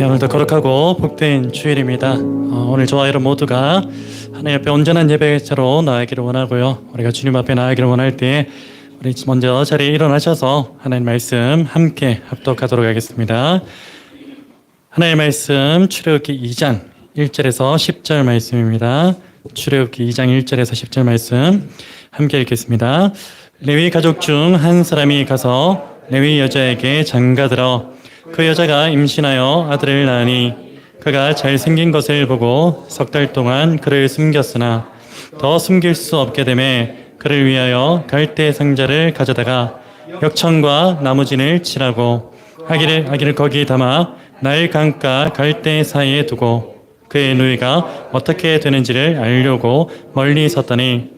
네, 오늘도 거룩하고 복된 주일입니다. 오늘 저와 여러분 모두가 하나님 앞에 온전한 예배자로 나아가기를 원하고요. 우리가 주님 앞에 나아가기를 원할 때 우리 먼저 자리에 일어나셔서 하나님 말씀 함께 합독하도록 하겠습니다. 하나님의 말씀 출애굽기 2장 1절에서 10절 말씀입니다. 출애굽기 2장 1절에서 10절 말씀 함께 읽겠습니다. 레위 가족 중 한 사람이 가서 레위 여자에게 장가들어 그 여자가 임신하여 아들을 낳으니 그가 잘생긴 것을 보고 석 달 동안 그를 숨겼으나 더 숨길 수 없게 되매 그를 위하여 갈대 상자를 가져다가 역청과 나무진을 칠하고 아기를 거기 담아 나일 강가 갈대 사이에 두고 그의 누이가 어떻게 되는지를 알려고 멀리 섰더니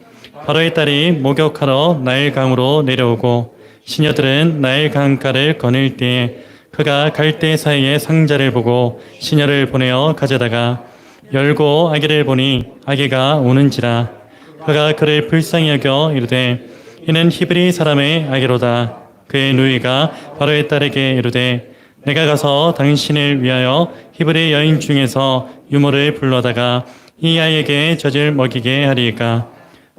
바로의 딸이 목욕하러 나일 강으로 내려오고 시녀들은 나일 강가를 거닐 때에 그가 갈대 사이에 상자를 보고 시녀를 보내어 가져다가 열고 아기를 보니 아기가 우는지라 그가 그를 불쌍히 여겨 이르되 이는 히브리 사람의 아기로다. 그의 누이가 바로의 딸에게 이르되 내가 가서 당신을 위하여 히브리 여인 중에서 유모를 불러다가 이 아이에게 젖을 먹이게 하리이까.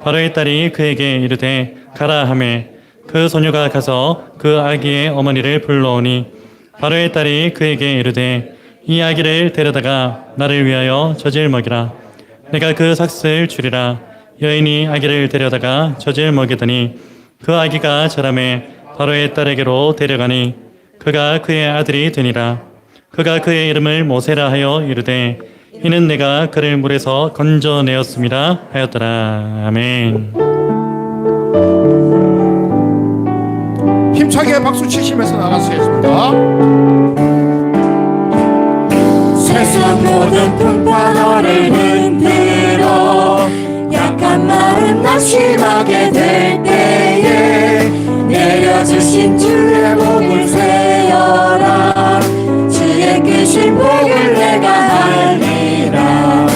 바로의 딸이 그에게 이르되 가라 하매 그 소녀가 가서 그 아기의 어머니를 불러오니 바로의 딸이 그에게 이르되 이 아기를 데려다가 나를 위하여 젖을 먹이라. 내가 그 삭슬 주리라. 여인이 아기를 데려다가 젖을 먹이더니 그 아기가 자라매 바로의 딸에게로 데려가니 그가 그의 아들이 되니라. 그가 그의 이름을 모세라 하여 이르되 이는 내가 그를 물에서 건져내었음이라 하였더라. 아멘. 힘차게 박수 치시면서 나가시겠습니다. 세상 모든 풍파 너를 흔들어 약한 마음 낙심하게 될 때에 내려주신 주의 복을 세어라. 주의 크신 복을 내가 알리라.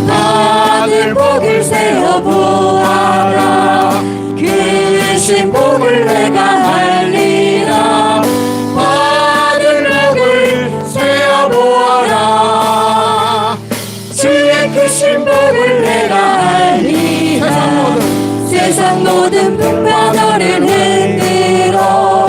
아들 복을 세어 보아라. 크신 복을 내가 알리라. 아들 복을 세어 보아라. 주의 크신 복을 내가 알리라. 세상 모든 풍파 너를 흔들어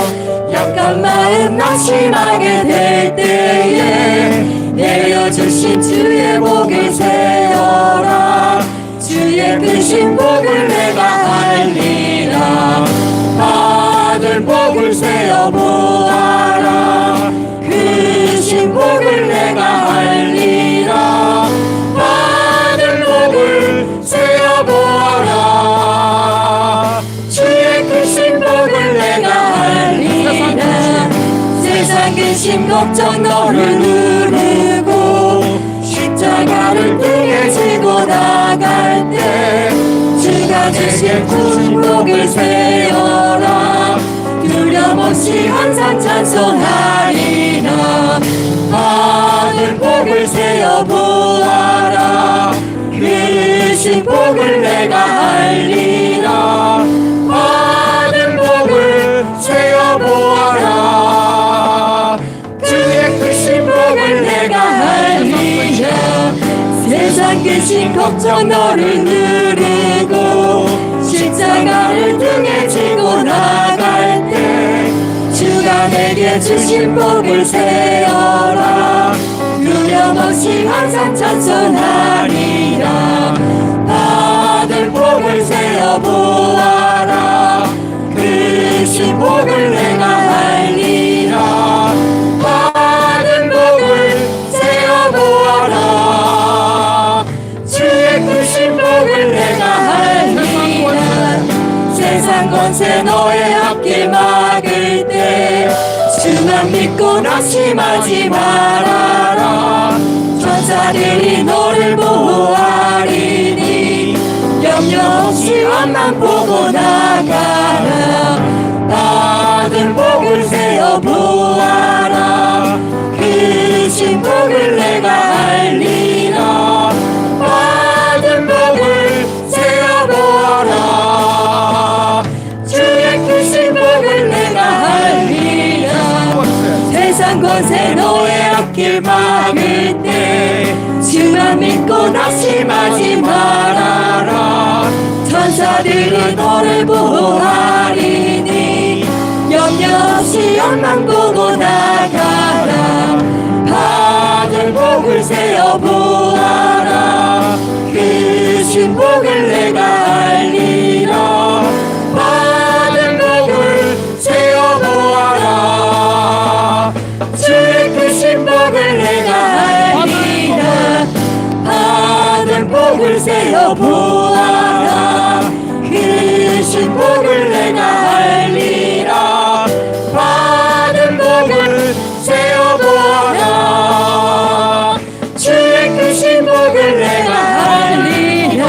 약한 마음 낙심하게 될 때에 내려주신 주의 복을 세어라. 주의 크신 복을 내가 알리라. 아들 복을 세어 보아라. 크신 복을 내가 알리라. 아들 복을 세어 보아라. 주의 크신 복을 내가 알리라. 세상 근심 걱정 너를 누르고 십자가를 등에 지고 나갈 때 주가 주신 축복을 세어라. 두려움없이 항상 찬송하리라. 아들 복을 세어 보아라. 크신 복을 내가 알리라. 아들 복을 세어 보아라. 주의 크신 복을 내가 알리라. 세상 근심 걱정 너를 누르고 십자가를 등에 지고 나갈 때 주가 내게 주신 복을 세어라. 두려움없이 항상 찬송하리라. 아들 복을 세어 보아라. 크신 복을 내가 알리라. 아들 복을 세어 보아라. 주의 크신 복을 내가 알리라. 세상 권세 너의 앞길 막을 때 주만 믿고 낙심하지 말아라. 천사들이 너를 보호하리니 염려 없이 앞만 보고 나가라. 아들 복을 세어 보아라. 크신 복을 내가 알리라. 아들 복을 세어 보아라. 주의 크신 복을 내가 알리라. 세상 권세 너의 앞길 길 막을 때 주만 믿고 낙심하지 말아라. 천사들이 너를 보호하리니 염려 없이 옆만 보고 나가라. 받을 복을 세어 보아라. 그 신복을 내가 알리라. 받을 복을 세어 보아라. 주의 그 신복을 내가 알리라. 받을 복을 세어 보아라. 그 신복을 내가 알리라. 받은 복을 세어 보아라. 주의 그 신복을 내가 알리라.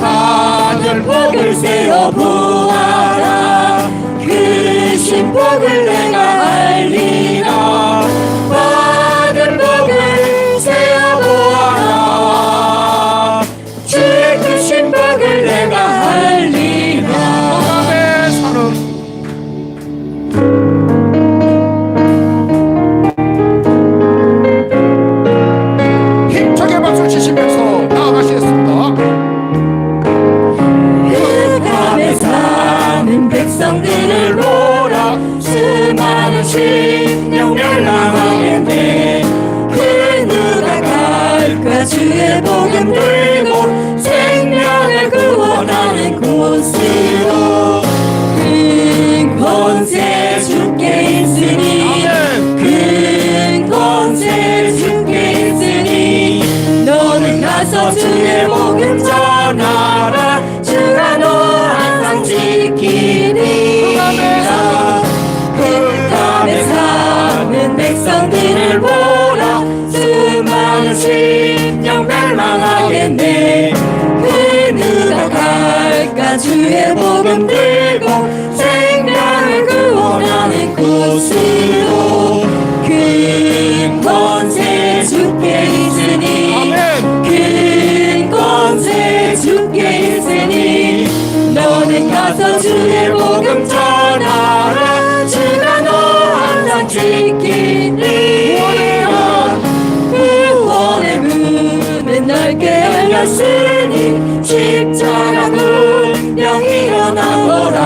받은 복을 세어 보아라. 그 신복을 내가 알리라. 받은 복을 세어 보아라. 주의 그 신복을 내가 알리라. 아멘. 사랑. 힘차게 박수 치시면서 나아가시겠습니다. 흑암에 사는 백성들을 보라. 수많은 심령 멸망하겠네. 그 누가 갈까. 주의 복음 들고 생명을 구원하는 곳으로. 큰 권세 주께 있으니 큰 권세 주께 있으니 너는 가서 주의 복음 전하라. 주가 너 항상 지키리라. 흑암에 사는 백성들을 보라. 수많은 심령 멸망하겠네. 그 누가 갈까. 주의 복음 들고 생명을 구원하는 곳으로. 큰 권세 주께 있으니 큰 권세 주께 있으니 너는 가서 주의 복음 전하라. 주가 너 항상 지키리라. 구원의 문은 넓게 열렸으니 십자가 운명 일어나거라.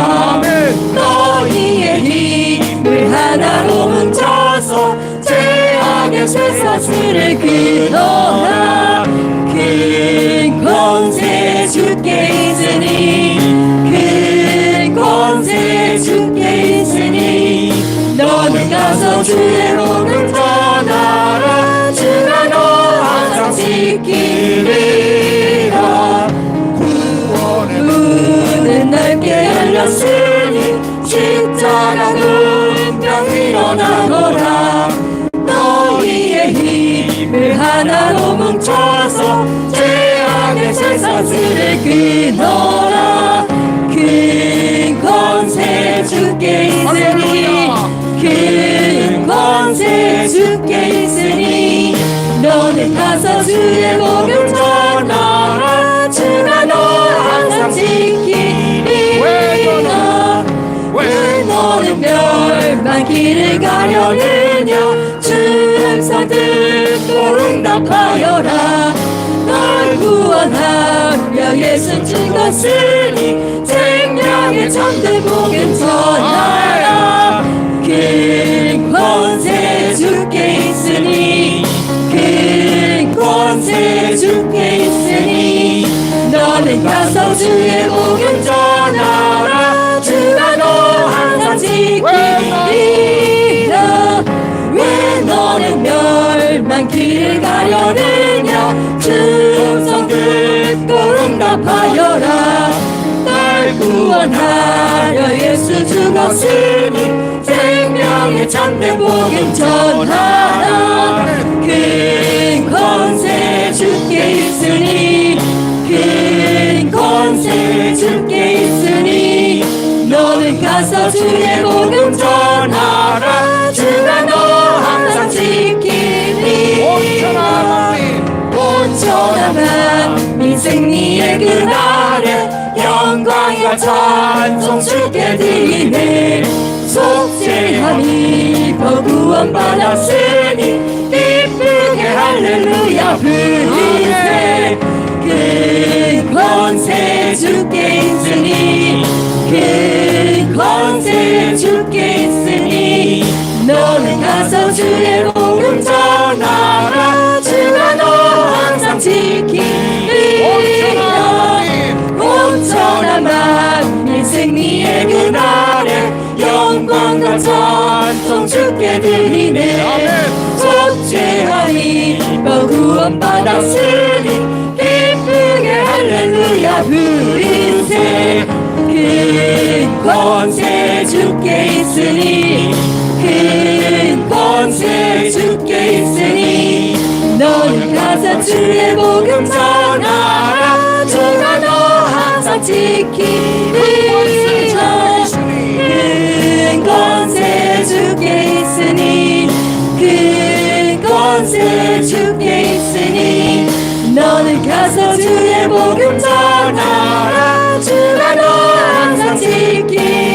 너희의 힘을 하나로 뭉쳐서 죄악의 쇠사슬을 끊어라. 큰 권세 주께 있으니 큰 권세 주께 있으니 너는 가서 주의 복음 전하라. 주가 너 항상 지키리라. 구원의 문은 넓게 열렸으니 십자가 운명 일어나거라. 너희의 힘을 하나로 뭉쳐서 죄악의 쇠사슬을 끊어라. 큰 권세 주께 있으니 큰 권세 주께 있으니 너는 가서 주의 복음 전하라. 주가 너 항상 지키리라. 왜 너는 멸망길을 가려느냐. 충성 듣고 응답하여라. 널 구원하려 예수 죽었으니 생명의 참된 복음 전하라. 큰 권세 주께 있으니 큰 권세 주께 있으니 너는 가서 주의 복음 전하라. 주가 너 항상 지키리라. 왜 너는 멸망길을 가려느냐. 충성 듣고 응답하여라. 널 구원하려 예수 죽었으니 생명의 참된 복음 전하라. 큰 권세 주께 있으니 큰 권세 주께 있으니 너는 가서 주의 복음 전하라. 주가 너 항상 지키리라. 온천한 만민 승리의 그날에 영광과 찬송 주께 드리네. 속죄함이 더 구원받았으니 할렐루야 불리세 그 권세 주께 있으니 그 권세 주께 있으니 너는 가서 주의 복음 전하라 주가 너 항상 지키리라 온전한 만민 승리의 그날에 영광과 찬송 주께 드리네 속죄하니 너 구원받았으니 기쁘게 할렐루야 부리세 큰 권세 주께 있으니 큰 권세 주께 있으니 너는 가서 주의 복음 전하라 주가 너 항상 지키리라 큰 권세 주께 있으니 큰 권세 주께 있으니 너는 가서 주의 복음 전하라 주가 너 항상 지키리라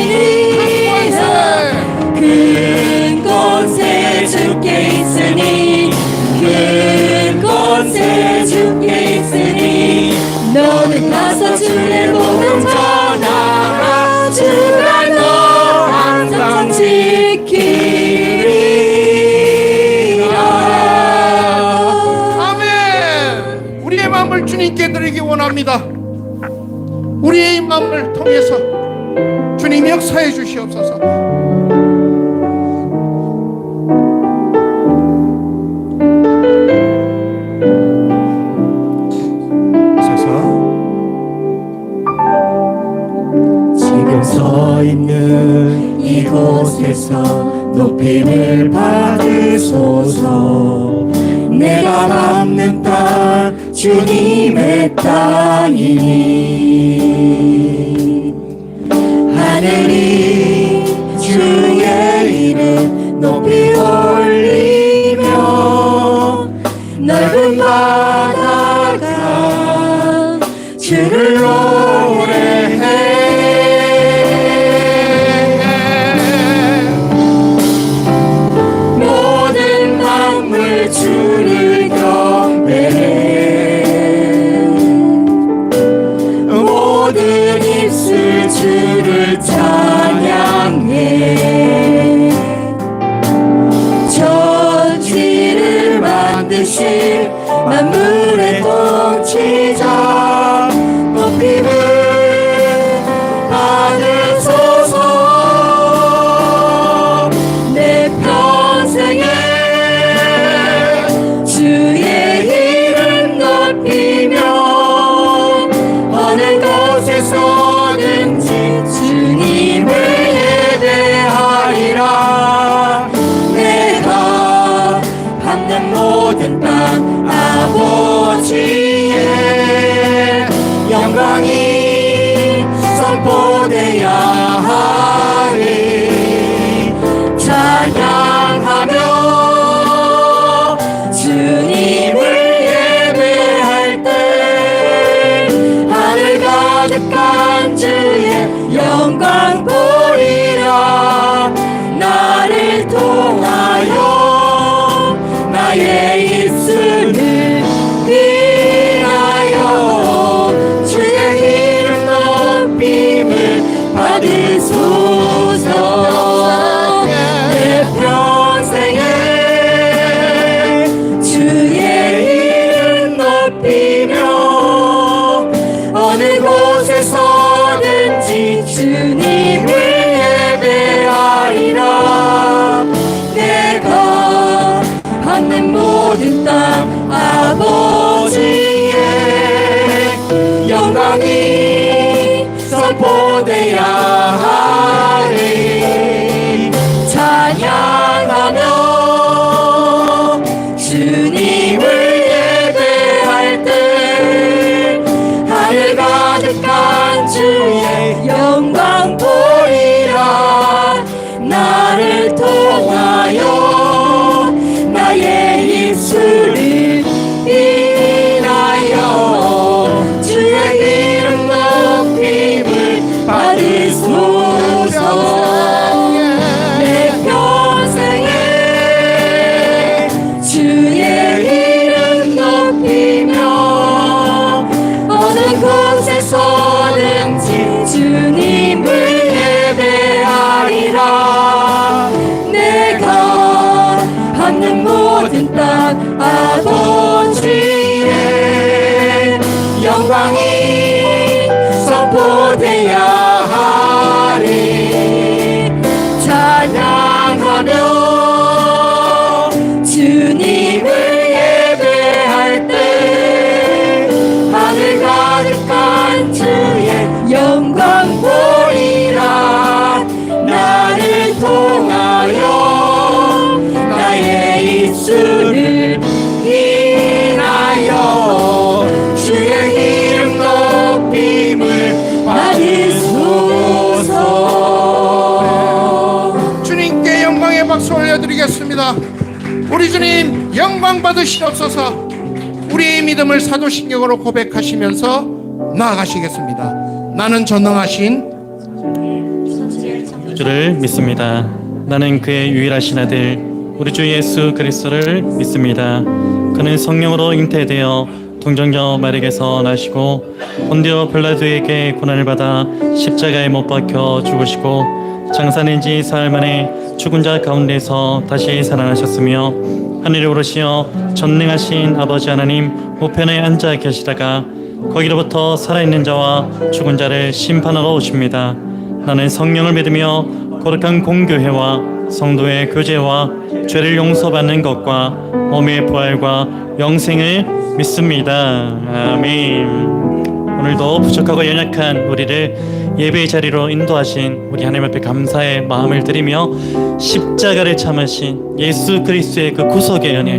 큰 권세 주께 있으니 큰 권세 주께 있으니 너는 가서 주의 복음 전하라 주가 너 항상 지키리라 아멘. 우리의 마음을 주님께 드리기 원합니다. 우리의 마음을 통해서 주님 역사해 주시옵소서. 지금 서 있는 이곳에서 높임을 받으소서 내가 밟는 땅 주님의 땅이니 하늘이 주의 이름 높이 올리며 넓은 바다가 주를 노래해 모든 만물 주를 경배해 모든 입술 주를 찬양해 천지를 만드신 만물의 통치자 높임을 받으소서 내 평생에 주의 이름 높이며 어느 곳에서든지 주님을 예배하리라 내가 밟는 모든 땅 아버지의 영광이 선포되어야 하리 찬양하며 주님을 예배할 때 하늘 가득한 주의 영광 보이라 나를 통하여 나의 입술을 인하여 주의 이름 높임을 받으소서 내 평생에 주의 이름 높이며 어느 곳에서든지 주님을 예배하리라 내가 받는 모든 땅 아버지의 영광이 선포되어야 하리 찬양하며 주님을 예배할 때 하늘 가득한 주의 영광 보이라 나를 통하여 나의 입술을 모든 땅 아버지의 영광이 선포되어야 하리. 찬양하며 주님을 예배할 때 하늘 가득한 주의 영광 보리라. 나를 통하여 나의 입술을 인하여 주의 이름 높임을 받으소서. 주님께 영광의 박수 올려드리겠습니다. 우리 주님 영광 받으시옵소서. 우리의 믿음을 사도신경으로 고백하시면서 나아가시겠습니다. 나는 전능하신 주를 믿습니다. 나는 그의 유일하신 아들 우리 주 예수 그리스도를 믿습니다. 그는 성령으로 잉태되어 동정녀 마리에게서 나시고 본디오 빌라도에게 고난을 받아 십자가에 못 박혀 죽으시고 장사된 지 사흘 만에 죽은 자 가운데서 다시 살아나셨으며 하늘에 오르시어 전능하신 아버지 하나님 우편에 앉아 계시다가 거기로부터 살아있는 자와 죽은 자를 심판하러 오십니다. 나는 성령을 믿으며 거룩한 공교회와 성도의 교제와 죄를 용서받는 것과 몸의 부활과 영생을 믿습니다. 아멘. 오늘도 부족하고 연약한 우리를 예배의 자리로 인도하신 우리 하나님 앞에 감사의 마음을 드리며 십자가를 참으신 예수 그리스도의 그 구속의 은혜,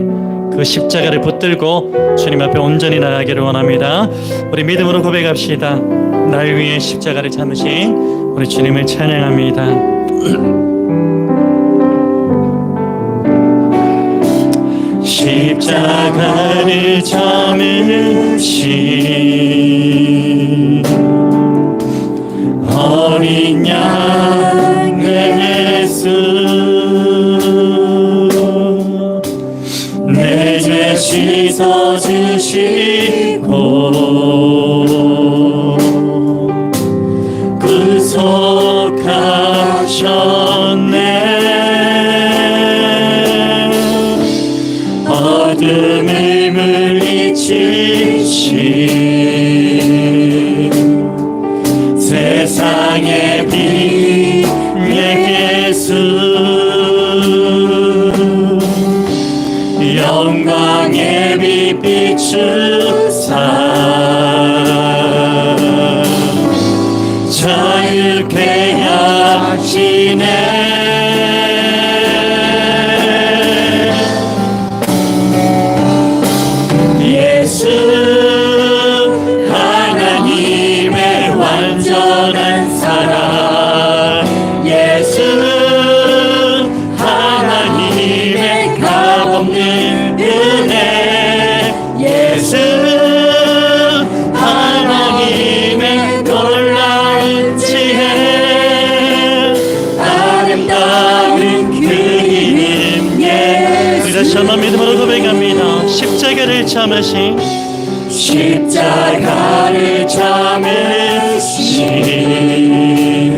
그 십자가를 붙들고 주님 앞에 온전히 나아가기를 원합니다. 우리 믿음으로 고백합시다. 날 위해 십자가를 참으신 우리 주님을 찬양합니다. 십자가를 참으신 어린 양 예수, 내 죄 씻어주시고 구속하셨네. 어둠을 물리치신 세상의 빛 예수, 영광의 빛 비추사 자유케 하시네. 예수 하나님의 완전한 사랑, 예수 하나님의 값없는 은혜, 예수 하나님의 놀라운 지혜, 아름다운 그 이름 예수. 다시 한번 믿음으로 고백합니다. 십자가를 참으신 십자가를 참으신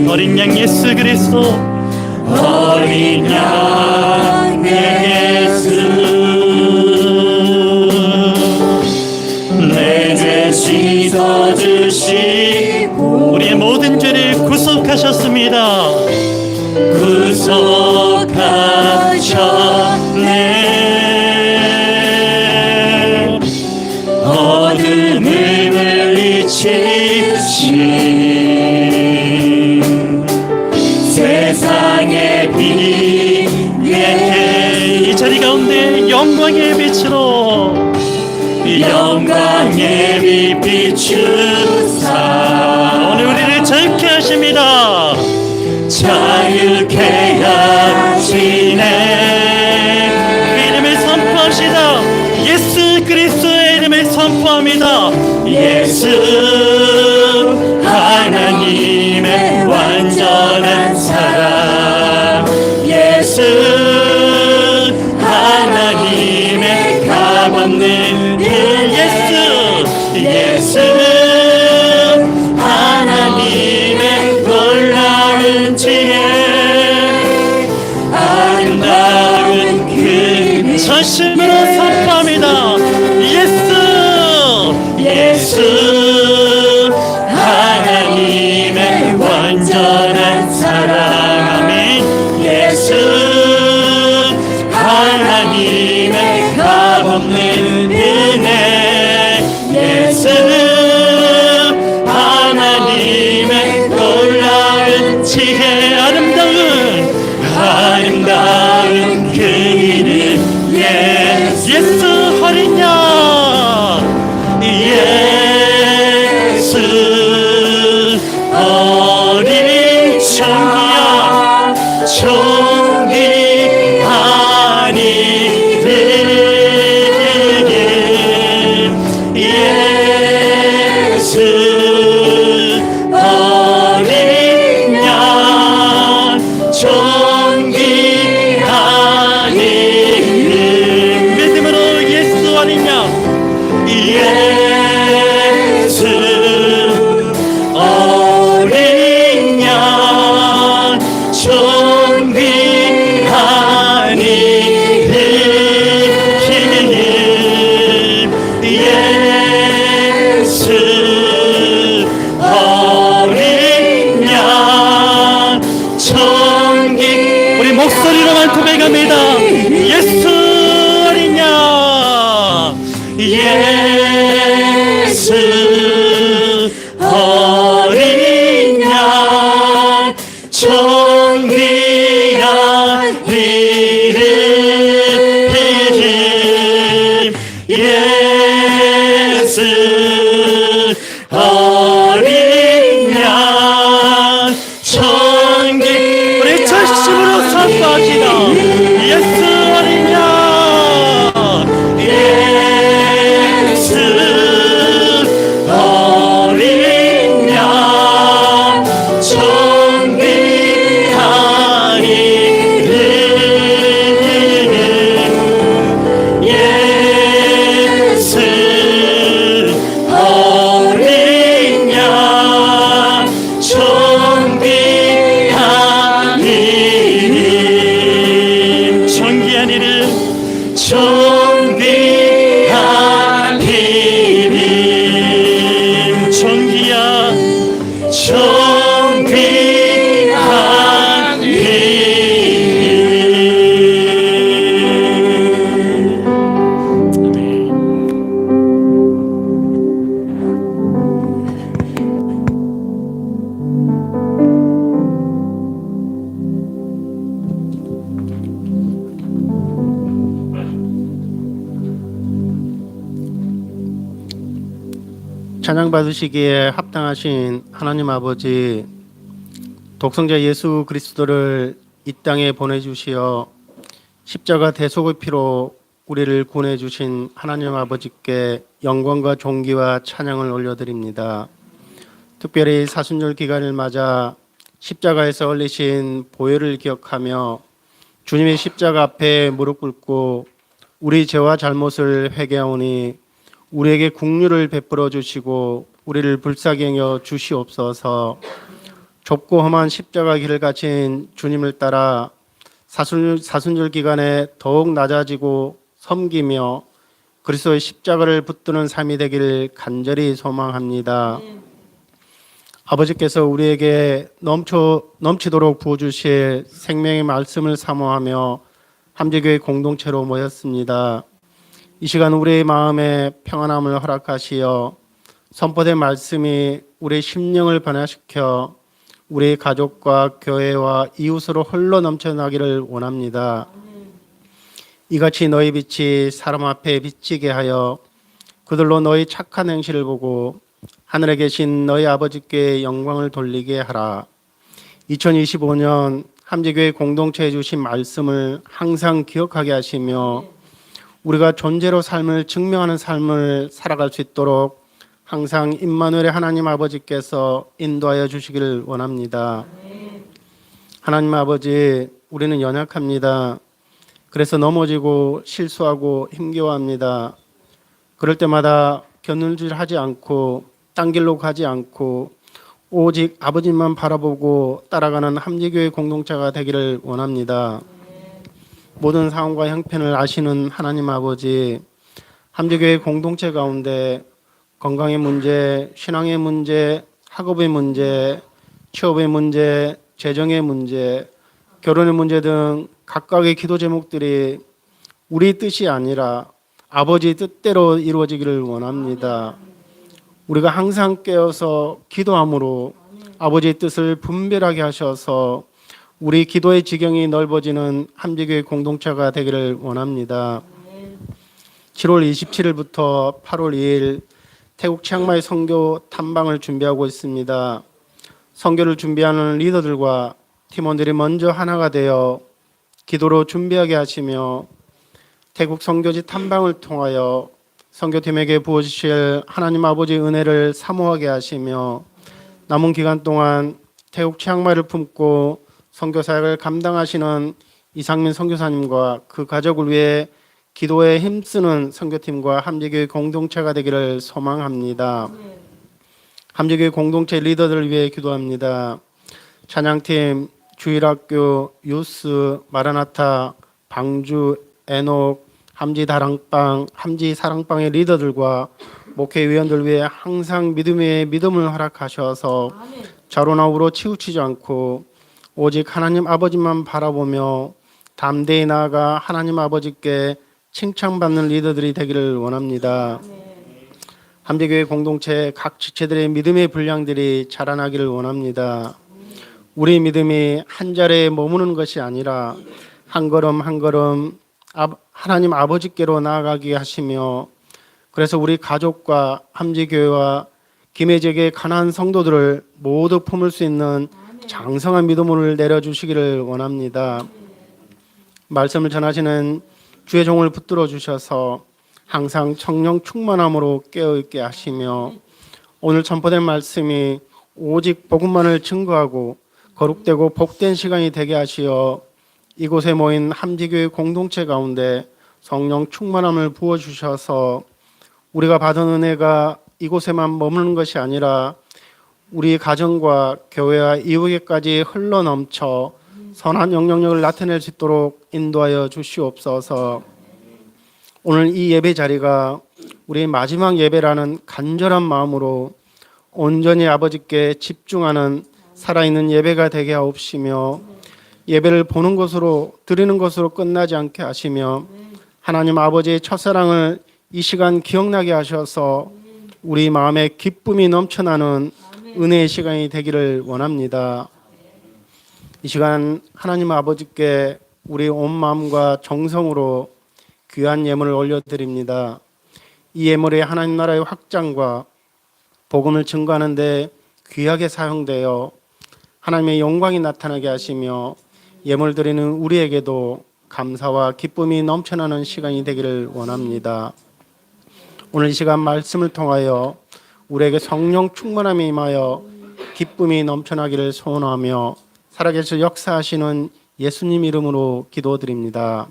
어린 양 예수 그리스도, 어린 양 예수, 내 죄 씻어주시고 우리의 모든 죄를 구속하셨습니다. 구속하셨네. 어둠을 물리치신 세상의 빛 이 자리 가운데 영광의 빛으로, 영광의 빛 비추사 오늘 우리를 자유케 하십니다. 자유케 하시네. 그 이름을 선포합시다. 예수 그리스도의 이름을 선포합니다. 예수 하나님의 완전한 사랑, 예수 하나님의 값없는 예수, 예수 하나님의 놀라운 지혜, 아름다운 그 전신 믿음으로 선포합니다. 예수, 예수, 하나님의 완전한 사랑. 아멘. 예수, 하나님의 값없는 은혜. 예수, 하나님의 놀라운 지혜. 아름다운 그 이름. 예수 어린 양. 예수 어린 종이야. 종이 아니를. 예수 어린 양. 종기 아니를. 믿음으로 예수 어린 양. 예수 어린 양. 종기 아니를. 예수 어린 양. 종기. 우리 목소리로만 고백합니다. 예수 어린 양. 예수 어린 양. 종기 아니를. 예수 어린 양. 종기. 우리 전심으로 선포합시다. 예수 어린 양. 예수 어린 양. 종기 아니를. 예수 어린 양. 종기 아니를. 종기 아니를. 종기 아니를. 종기야. 종기 아니를. 찬양 받으시기에 합당하신 하나님 아버지, 독생자 예수 그리스도를 이 땅에 보내주시어 십자가 대속의 피로 우리를 구원해 주신 하나님 아버지께 영광과 존귀와 찬양을 올려드립니다. 특별히 사순절 기간을 맞아 십자가에서 흘리신 보혈을 기억하며 주님의 십자가 앞에 무릎 꿇고 우리 죄와 잘못을 회개하오니 우리에게 국류를 베풀어 주시고 우리를 불쌍히 여겨 주시옵소서. 좁고 험한 십자가 길을 가신 주님을 따라 사순절 기간에 더욱 낮아지고 섬기며 그리스도의 십자가를 붙드는 삶이 되기를 간절히 소망합니다. 아버지께서 우리에게 넘치도록 부어주실 생명의 말씀을 사모하며 함재교회 공동체로 모였습니다. 이 시간 우리의 마음에 평안함을 허락하시어 선포된 말씀이 우리의 심령을 변화시켜 우리의 가족과 교회와 이웃으로 흘러 넘쳐나기를 원합니다. 이같이 너희 빛이 사람 앞에 비치게 하여 그들로 너희 착한 행실을 보고 하늘에 계신 너희 아버지께 영광을 돌리게 하라. 2025년 함재교회 공동체에 주신 말씀을 항상 기억하게 하시며 우리가 존재로 삶을 증명하는 삶을 살아갈 수 있도록 항상 임마누엘의 하나님 아버지께서 인도하여 주시기를 원합니다. 하나님 아버지, 우리는 연약합니다. 그래서 넘어지고 실수하고 힘겨워합니다. 그럴 때마다 겨눌질하지 않고 딴 길로 가지 않고 오직 아버지만 바라보고 따라가는 함재교회 공동체가 되기를 원합니다. 모든 상황과 형편을 아시는 하나님 아버지, 함재교회 공동체 가운데 건강의 문제, 신앙의 문제, 학업의 문제, 취업의 문제, 재정의 문제, 결혼의 문제 등 각각의 기도 제목들이 우리 뜻이 아니라 아버지 뜻대로 이루어지기를 원합니다. 우리가 항상 깨어서 기도함으로 아버지의 뜻을 분별하게 하셔서 우리 기도의 지경이 넓어지는 함재교회 공동체가 되기를 원합니다. 7월 27일부터 8월 2일 태국 치앙마이 선교 탐방을 준비하고 있습니다. 선교를 준비하는 리더들과 팀원들이 먼저 하나가 되어 기도로 준비하게 하시며 태국 선교지 탐방을 통하여 선교팀에게 부어주실 하나님 아버지의 은혜를 사모하게 하시며 남은 기간 동안 태국 치앙마이를 품고 선교 사역을 감당하시는 이상민 선교사님과 그 가족을 위해 기도에 힘쓰는 선교팀과 함재교회 공동체가 되기를 소망합니다. 함재교회 공동체 리더들을 위해 기도합니다. 찬양팀, 주일학교, 유스, 마라나타, 방주, 에녹, 함지 다랑방, 함지 사랑방의 리더들과 목회위원들 위해 항상 믿음의 믿음을 허락하셔서 좌로나우로 치우치지 않고 오직 하나님 아버지만 바라보며 담대히 나아가 하나님 아버지께 칭찬받는 리더들이 되기를 원합니다. 함재교회 공동체 각 지체들의 믿음의 분량들이 자라나기를 원합니다. 우리 믿음이 한 자리에 머무는 것이 아니라 한 걸음 한 걸음 하나님 아버지께로 나아가게 하시며 그래서 우리 가족과 함재교회와 김해지역의 가난한 성도들을 모두 품을 수 있는 장성한 믿음을 내려주시기를 원합니다. 말씀을 전하시는 주의 종을 붙들어 주셔서 항상 성령 충만함으로 깨어있게 하시며 오늘 선포된 말씀이 오직 복음만을 증거하고 거룩되고 복된 시간이 되게 하시어 이곳에 모인 함재교회 공동체 가운데 성령 충만함을 부어주셔서 우리가 받은 은혜가 이곳에만 머무는 것이 아니라 우리 가정과 교회와 이웃에까지 흘러넘쳐 선한 영향력을 나타낼 수 있도록 인도하여 주시옵소서. 오늘 이 예배 자리가 우리의 마지막 예배라는 간절한 마음으로 온전히 아버지께 집중하는 살아있는 예배가 되게 하옵시며 예배를 보는 것으로 드리는 것으로 끝나지 않게 하시며 하나님 아버지의 첫사랑을 이 시간 기억나게 하셔서 우리 마음에 기쁨이 넘쳐나는 은혜의 시간이 되기를 원합니다. 이 시간 하나님 아버지께 우리 온 마음과 정성으로 귀한 예물을 올려드립니다. 이 예물이 하나님 나라의 확장과 복음을 증거하는 데 귀하게 사용되어 하나님의 영광이 나타나게 하시며 예물 드리는 우리에게도 감사와 기쁨이 넘쳐나는 시간이 되기를 원합니다. 오늘 이 시간 말씀을 통하여 우리에게 성령 충만함이 임하여 기쁨이 넘쳐나기를 소원하며 살아계셔 역사하시는 예수님 이름으로 기도드립니다.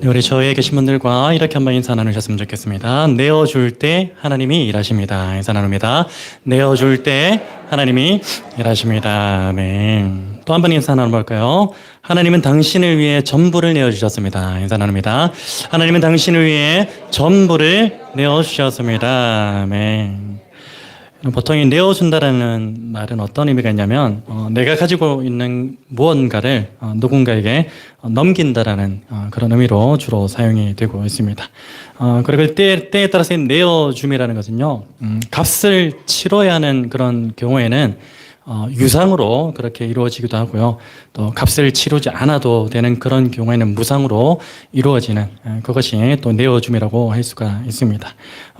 네, 우리 저에 계신 분들과 이렇게 한번 인사 나누셨으면 좋겠습니다. 내어줄 때 하나님이 일하십니다. 인사 나눕니다. 내어줄 때 하나님이 일하십니다. 아멘. 또 한 번 인사 나눠볼까요? 하나님은 당신을 위해 전부를 내어주셨습니다. 인사 나눕니다. 하나님은 당신을 위해 전부를 내어주셨습니다. 아멘. 보통 이 내어준다라는 말은 어떤 의미가 있냐면 내가 가지고 있는 무언가를 누군가에게 넘긴다라는 그런 의미로 주로 사용이 되고 있습니다. 그리고 때에 따라서 내어줌이라는 것은요, 값을 치러야 하는 그런 경우에는 유상으로 그렇게 이루어지기도 하고요. 또 값을 치르지 않아도 되는 그런 경우에는 무상으로 이루어지는 그것이 또 내어줌이라고 할 수가 있습니다.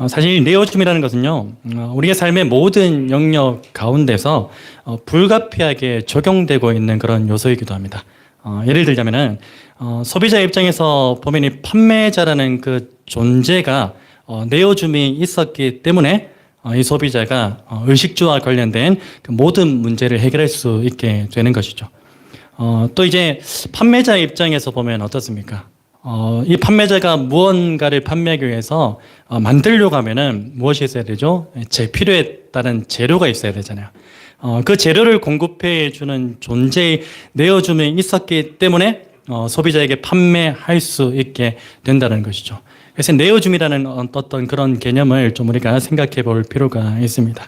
사실 내어줌이라는 것은요, 우리의 삶의 모든 영역 가운데서 불가피하게 적용되고 있는 그런 요소이기도 합니다. 예를 들자면은 소비자 입장에서 보면 이 판매자라는 그 존재가 내어줌이 있었기 때문에 이 소비자가 의식주와 관련된 그 모든 문제를 해결할 수 있게 되는 것이죠. 또 이제 판매자 입장에서 보면 어떻습니까? 이 판매자가 무언가를 판매하기 위해서 만들려고 하면은 무엇이 있어야 되죠? 제 필요에 따른 재료가 있어야 되잖아요. 그 재료를 공급해 주는 존재의 내어줌이 있었기 때문에 소비자에게 판매할 수 있게 된다는 것이죠. 그래서 내어줌이라는 어떤 그런 개념을 좀 우리가 생각해 볼 필요가 있습니다.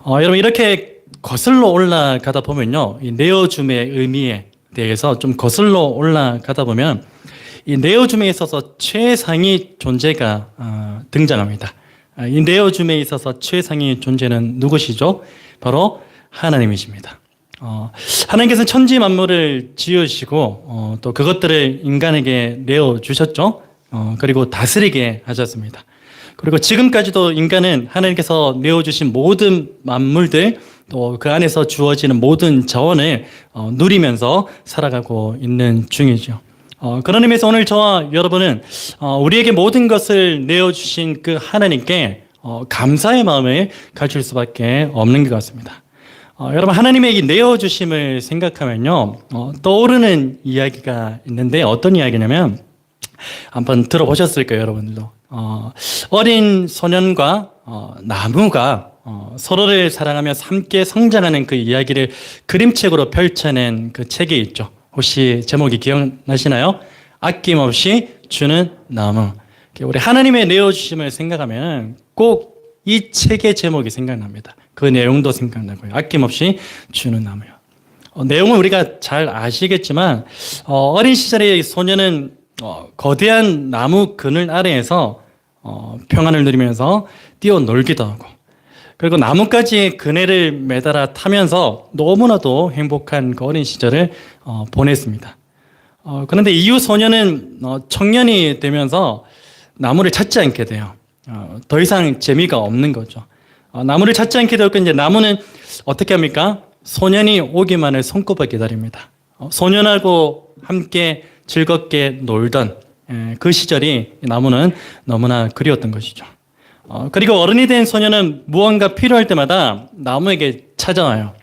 여러분 이렇게 거슬러 올라가다 보면요, 이 내어줌의 의미에 대해서 좀 거슬러 올라가다 보면 이 내어줌에 있어서 최상위 존재가 등장합니다. 이 내어줌에 있어서 최상위 존재는 누구시죠? 바로 하나님이십니다. 하나님께서는 천지 만물을 지으시고 또 그것들을 인간에게 내어주셨죠. 그리고 다스리게 하셨습니다. 그리고 지금까지도 인간은 하나님께서 내어주신 모든 만물들 또 그 안에서 주어지는 모든 자원을 누리면서 살아가고 있는 중이죠. 그런 의미에서 오늘 저와 여러분은 우리에게 모든 것을 내어주신 그 하나님께 감사의 마음을 가질 수밖에 없는 것 같습니다. 여러분 하나님의 이 내어주심을 생각하면요, 떠오르는 이야기가 있는데 어떤 이야기냐면 한번 들어보셨을 거예요, 여러분들도. 어린 소년과 나무가 서로를 사랑하며 함께 성장하는 그 이야기를 그림책으로 펼쳐낸 그 책이 있죠. 혹시 제목이 기억나시나요? 아낌없이 주는 나무. 우리 하나님의 내어주심을 생각하면 꼭 이 책의 제목이 생각납니다. 그 내용도 생각나고요. 아낌없이 주는 나무요. 내용은 우리가 잘 아시겠지만 어린 시절의 소년은 거대한 나무 그늘 아래에서 평안을 누리면서 뛰어놀기도 하고, 그리고 나뭇가지의 그네를 매달아 타면서 너무나도 행복한 그 어린 시절을 보냈습니다. 그런데 이후 소년은 청년이 되면서 나무를 찾지 않게 돼요. 더 이상 재미가 없는 거죠. 나무를 찾지 않게 되었고, 이제 나무는 어떻게 합니까? 소년이 오기만을 손꼽아 기다립니다. 소년하고 함께 즐겁게 놀던 그 시절이 나무는 너무나 그리웠던 것이죠. 그리고 어른이 된 소년은 무언가 필요할 때마다 나무에게 찾아와요.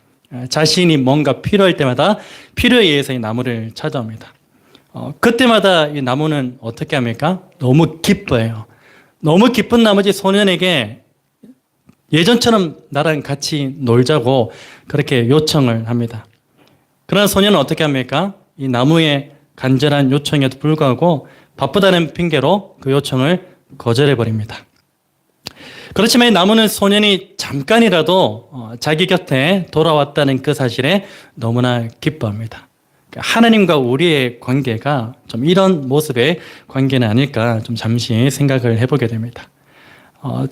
자신이 뭔가 필요할 때마다 필요에 의해서 이 나무를 찾아옵니다. 그때마다 이 나무는 어떻게 합니까? 너무 기뻐해요. 너무 기쁜 나머지 소년에게 예전처럼 나랑 같이 놀자고 그렇게 요청을 합니다. 그러나 소년은 어떻게 합니까? 이 나무의 간절한 요청에도 불구하고 바쁘다는 핑계로 그 요청을 거절해버립니다. 그렇지만 이 나무는 소년이 잠깐이라도 자기 곁에 돌아왔다는 그 사실에 너무나 기뻐합니다. 하나님과 우리의 관계가 좀 이런 모습의 관계는 아닐까 좀 잠시 생각을 해보게 됩니다.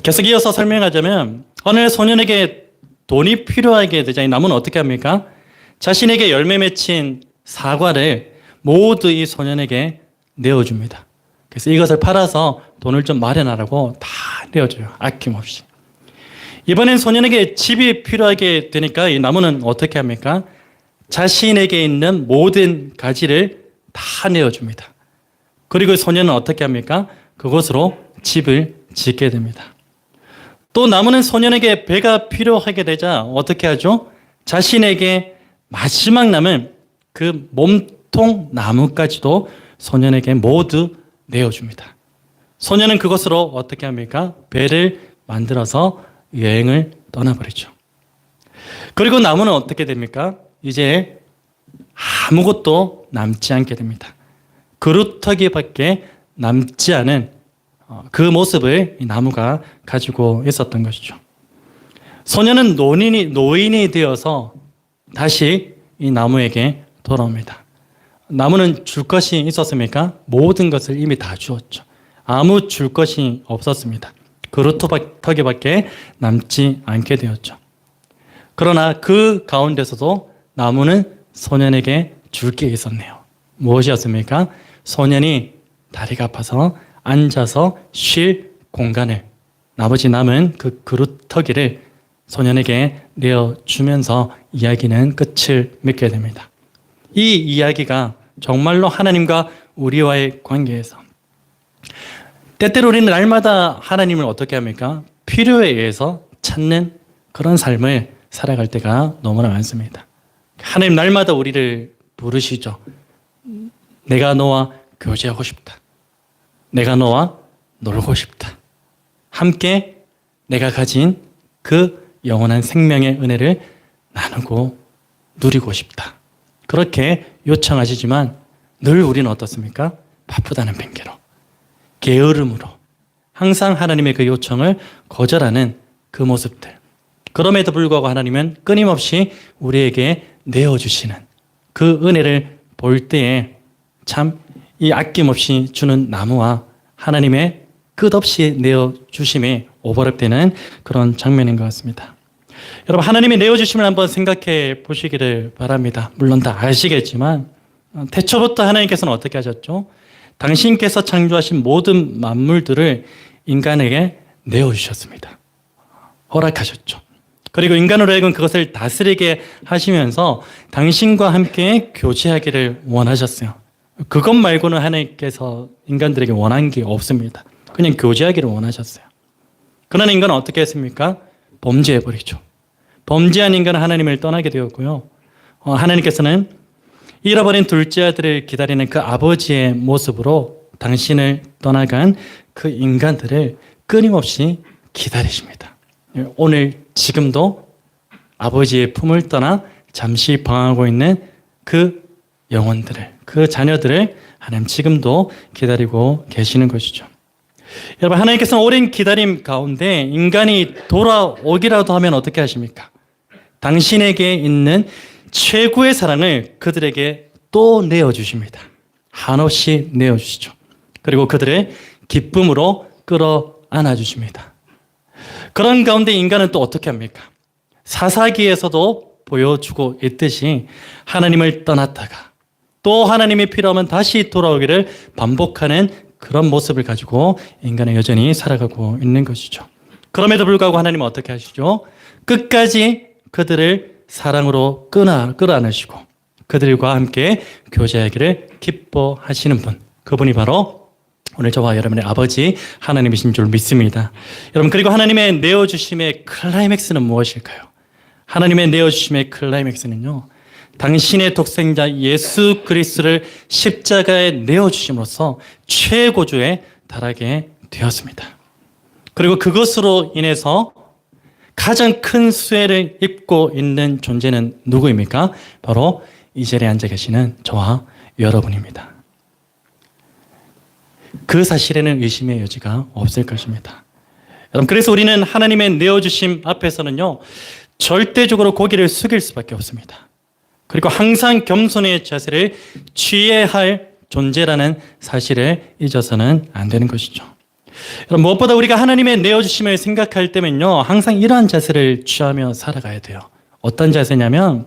계속 이어서 설명하자면 어느 소년에게 돈이 필요하게 되자 이 나무는 어떻게 합니까? 자신에게 열매 맺힌 사과를 모두 이 소년에게 내어줍니다. 그래서 이것을 팔아서 돈을 좀 마련하라고 다 내어줘요. 아낌없이. 이번엔 소년에게 집이 필요하게 되니까 이 나무는 어떻게 합니까? 자신에게 있는 모든 가지를 다 내어줍니다. 그리고 소년은 어떻게 합니까? 그곳으로 집을 짓게 됩니다. 또 나무는 소년에게 배가 필요하게 되자 어떻게 하죠? 자신에게 마지막 남은 그 몸통 나무까지도 소년에게 모두 내어줍니다. 소년은 그것으로 어떻게 합니까? 배를 만들어서 여행을 떠나버리죠. 그리고 나무는 어떻게 됩니까? 이제 아무것도 남지 않게 됩니다. 그루터기밖에 남지 않은 그 모습을 이 나무가 가지고 있었던 것이죠. 소년은 노인이 되어서 다시 이 나무에게 돌아옵니다. 나무는 줄 것이 있었습니까? 모든 것을 이미 다 주었죠. 아무 줄 것이 없었습니다. 그루터기밖에 남지 않게 되었죠. 그러나 그 가운데서도 나무는 소년에게 줄 게 있었네요. 무엇이었습니까? 소년이 다리가 아파서 앉아서 쉴 공간을, 나머지 남은 그 그루터기를 소년에게 내어주면서 이야기는 끝을 맺게 됩니다. 이 이야기가 정말로 하나님과 우리와의 관계에서, 때때로 우리는 날마다 하나님을 어떻게 합니까? 필요에 의해서 찾는 그런 삶을 살아갈 때가 너무나 많습니다. 하나님 날마다 우리를 부르시죠. 내가 너와 교제하고 싶다. 내가 너와 놀고 싶다. 함께 내가 가진 그 영원한 생명의 은혜를 나누고 누리고 싶다. 그렇게 요청하시지만 늘 우리는 어떻습니까? 바쁘다는 핑계로, 게으름으로 항상 하나님의 그 요청을 거절하는 그 모습들. 그럼에도 불구하고 하나님은 끊임없이 우리에게 내어주시는 그 은혜를 볼 때에 참 이 아낌없이 주는 나무와 하나님의 끝없이 내어주심에 오버랩되는 그런 장면인 것 같습니다. 여러분, 하나님의 내어주심을 한번 생각해 보시기를 바랍니다. 물론 다 아시겠지만 태초부터 하나님께서는 어떻게 하셨죠? 당신께서 창조하신 모든 만물들을 인간에게 내어주셨습니다. 허락하셨죠. 그리고 인간으로 하여금 그것을 다스리게 하시면서 당신과 함께 교제하기를 원하셨어요. 그것 말고는 하나님께서 인간들에게 원한 게 없습니다. 그냥 교제하기를 원하셨어요. 그러나 인간은 어떻게 했습니까? 범죄해버리죠. 범죄한 인간은 하나님을 떠나게 되었고요. 하나님께서는 잃어버린 둘째 아들을 기다리는 그 아버지의 모습으로 당신을 떠나간 그 인간들을 끊임없이 기다리십니다. 오늘 지금도 아버지의 품을 떠나 잠시 방황하고 있는 그 영혼들을, 그 자녀들을 하나님 지금도 기다리고 계시는 것이죠. 여러분, 하나님께서는 오랜 기다림 가운데 인간이 돌아오기라도 하면 어떻게 하십니까? 당신에게 있는 최고의 사랑을 그들에게 또 내어주십니다. 한없이 내어주시죠. 그리고 그들의 기쁨으로 끌어안아 주십니다. 그런 가운데 인간은 또 어떻게 합니까? 사사기에서도 보여주고 있듯이 하나님을 떠났다가 또 하나님이 필요하면 다시 돌아오기를 반복하는 그런 모습을 가지고 인간은 여전히 살아가고 있는 것이죠. 그럼에도 불구하고 하나님은 어떻게 하시죠? 끝까지 그들을 사랑으로 끌어안으시고 그들과 함께 교제하기를 기뻐하시는 분, 그분이 바로 오늘 저와 여러분의 아버지 하나님이신 줄 믿습니다. 여러분, 그리고 하나님의 내어주심의 클라이맥스는 무엇일까요? 하나님의 내어주심의 클라이맥스는요, 당신의 독생자 예수 그리스도를 십자가에 내어주심으로써 최고조에 달하게 되었습니다. 그리고 그것으로 인해서 가장 큰 수혜를 입고 있는 존재는 누구입니까? 바로 이 자리에 앉아 계시는 저와 여러분입니다. 그 사실에는 의심의 여지가 없을 것입니다. 여러분, 그래서 우리는 하나님의 내어주심 앞에서는요, 절대적으로 고개를 숙일 수밖에 없습니다. 그리고 항상 겸손의 자세를 취해야 할 존재라는 사실을 잊어서는 안 되는 것이죠. 여러분, 무엇보다 우리가 하나님의 내어주심을 생각할 때면요, 항상 이러한 자세를 취하며 살아가야 돼요. 어떤 자세냐면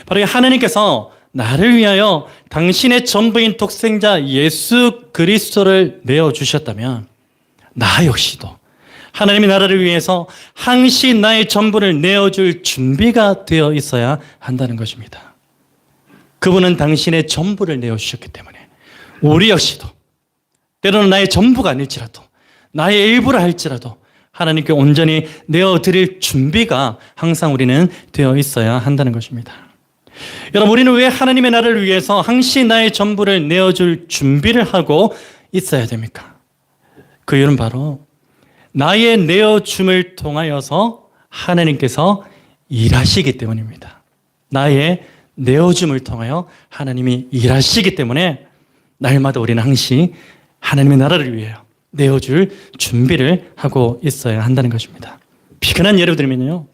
바로 하나님께서 나를 위하여 당신의 전부인 독생자 예수 그리스도를 내어주셨다면 나 역시도 하나님의 나라를 위해서 항시 나의 전부를 내어줄 준비가 되어 있어야 한다는 것입니다. 그분은 당신의 전부를 내어주셨기 때문에 우리 역시도 때로는 나의 전부가 아닐지라도 나의 일부를 할지라도 하나님께 온전히 내어드릴 준비가 항상 우리는 되어 있어야 한다는 것입니다. 여러분, 우리는 왜 하나님의 나라를 위해서 항시 나의 전부를 내어줄 준비를 하고 있어야 됩니까? 그 이유는 바로 나의 내어줌을 통하여서 하나님께서 일하시기 때문입니다. 나의 내어줌을 통하여 하나님이 일하시기 때문에 날마다 우리는 항시 하나님의 나라를 위하여 내어줄 준비를 하고 있어야 한다는 것입니다. 비근한 예를 들면요,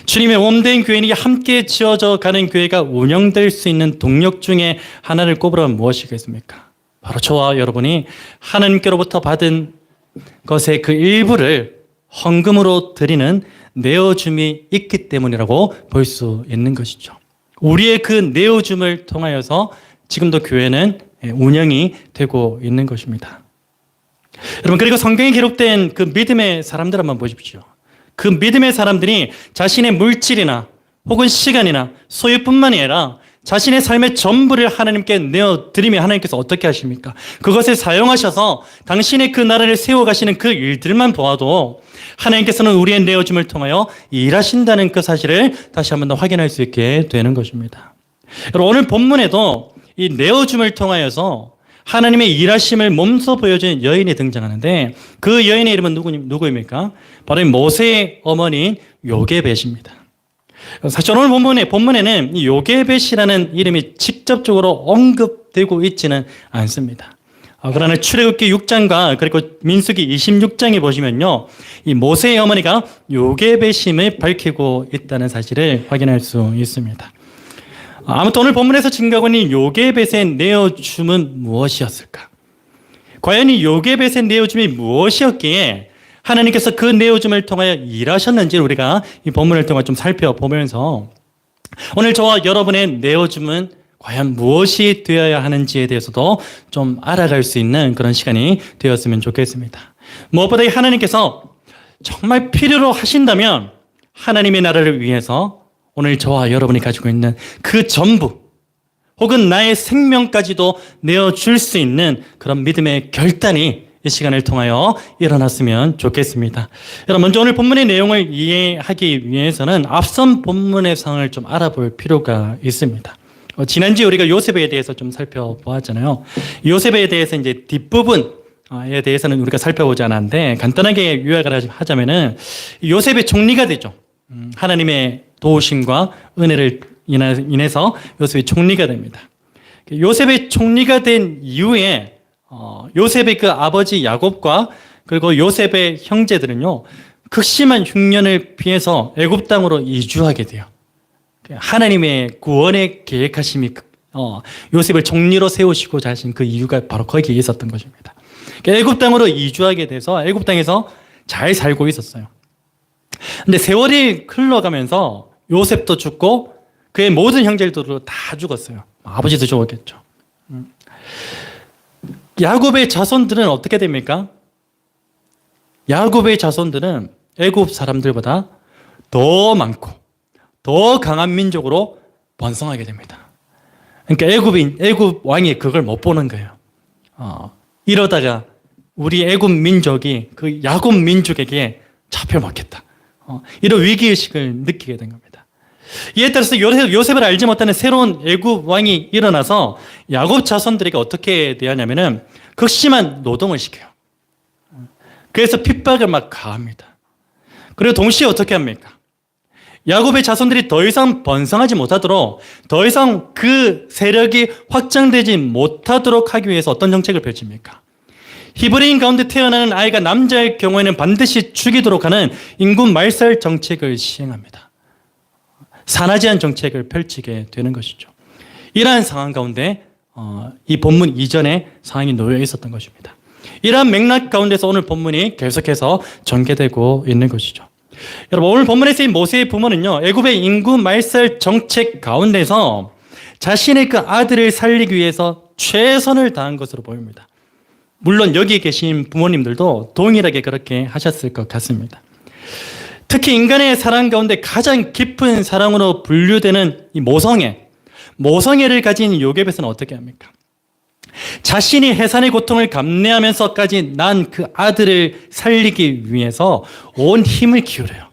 주님의 몸된 교인이 함께 지어져 가는 교회가 운영될 수 있는 동력 중에 하나를 꼽으라면 무엇이겠습니까? 바로 저와 여러분이 하나님께로부터 받은 것의 그 일부를 헌금으로 드리는 내어줌이 있기 때문이라고 볼 수 있는 것이죠. 우리의 그 내어줌을 통하여서 지금도 교회는 운영이 되고 있는 것입니다. 여러분, 그리고 성경에 기록된 그 믿음의 사람들 한번 보십시오. 그 믿음의 사람들이 자신의 물질이나 혹은 시간이나 소유뿐만이 아니라 자신의 삶의 전부를 하나님께 내어드리며 하나님께서 어떻게 하십니까? 그것을 사용하셔서 당신의 그 나라를 세워가시는 그 일들만 보아도 하나님께서는 우리의 내어줌을 통하여 일하신다는 그 사실을 다시 한번 더 확인할 수 있게 되는 것입니다. 여러분, 오늘 본문에도 이 내어줌을 통하여서 하나님의 일하심을 몸소 보여주는 여인이 등장하는데 그 여인의 이름은 누구입니까? 바로 모세의 어머니인 요게벳입니다. 사실 오늘 본문에는 이 요게벳이라는 이름이 직접적으로 언급되고 있지는 않습니다. 그러나 출애굽기 6장과 그리고 민수기 26장에 보시면요, 이 모세의 어머니가 요게벳임을 밝히고 있다는 사실을 확인할 수 있습니다. 아무튼 오늘 본문에서 증거하고 있는 요게벳의 내어줌은 무엇이었을까? 과연 이 요게벳의 내어줌이 무엇이었기에 하나님께서 그 내어줌을 통하여 일하셨는지를 우리가 이 본문을 통해 좀 살펴보면서 오늘 저와 여러분의 내어줌은 과연 무엇이 되어야 하는지에 대해서도 좀 알아갈 수 있는 그런 시간이 되었으면 좋겠습니다. 무엇보다 하나님께서 정말 필요로 하신다면 하나님의 나라를 위해서 오늘 저와 여러분이 가지고 있는 그 전부 혹은 나의 생명까지도 내어줄 수 있는 그런 믿음의 결단이 이 시간을 통하여 일어났으면 좋겠습니다. 여러분, 먼저 오늘 본문의 내용을 이해하기 위해서는 앞선 본문의 상황을 좀 알아볼 필요가 있습니다. 지난주에 우리가 요셉에 대해서 좀 살펴보았잖아요. 요셉에 대해서 이제 뒷부분에 대해서는 우리가 살펴보지 않았는데 간단하게 요약을 하자면은 요셉의 총리가 되죠. 하나님의 도우심과 은혜를 인해서 요셉이 총리가 됩니다. 요셉의 총리가 된 이후에 요셉의 그 아버지 야곱과 그리고 요셉의 형제들은요, 극심한 흉년을 피해서 애굽 땅으로 이주하게 돼요. 하나님의 구원의 계획하심이 요셉을 총리로 세우시고자 하신 그 이유가 바로 거기에 있었던 것입니다. 애굽 땅으로 이주하게 돼서 애굽 땅에서 잘 살고 있었어요. 근데 세월이 흘러가면서 요셉도 죽고 그의 모든 형제들도 다 죽었어요. 아버지도 죽었겠죠. 야곱의 자손들은 어떻게 됩니까? 야곱의 자손들은 애굽 사람들보다 더 많고 더 강한 민족으로 번성하게 됩니다. 그러니까 애굽 왕이 그걸 못 보는 거예요. 이러다가 우리 애굽 민족이 그 야곱 민족에게 잡혀먹겠다. 이런 위기의식을 느끼게 된 겁니다. 이에 따라서 요셉을 알지 못하는 새로운 애굽 왕이 일어나서 야곱 자손들에게 어떻게 대하냐면은 극심한 노동을 시켜요. 그래서 핍박을 막 가합니다. 그리고 동시에 어떻게 합니까? 야곱의 자손들이 더 이상 번성하지 못하도록, 더 이상 그 세력이 확장되지 못하도록 하기 위해서 어떤 정책을 펼칩니까? 히브리인 가운데 태어나는 아이가 남자일 경우에는 반드시 죽이도록 하는 인구 말살 정책을 시행합니다. 산하제한 정책을 펼치게 되는 것이죠. 이러한 상황 가운데 이 본문 이전에 상황이 놓여 있었던 것입니다. 이러한 맥락 가운데서 오늘 본문이 계속해서 전개되고 있는 것이죠. 여러분, 오늘 본문에 쓰인 모세의 부모는요, 애굽의 인구 말살 정책 가운데서 자신의 그 아들을 살리기 위해서 최선을 다한 것으로 보입니다. 물론 여기 계신 부모님들도 동일하게 그렇게 하셨을 것 같습니다. 특히 인간의 사랑 가운데 가장 깊은 사랑으로 분류되는 이 모성애를 가진 요게벳은 어떻게 합니까? 자신이 해산의 고통을 감내하면서까지 난 그 아들을 살리기 위해서 온 힘을 기울여요.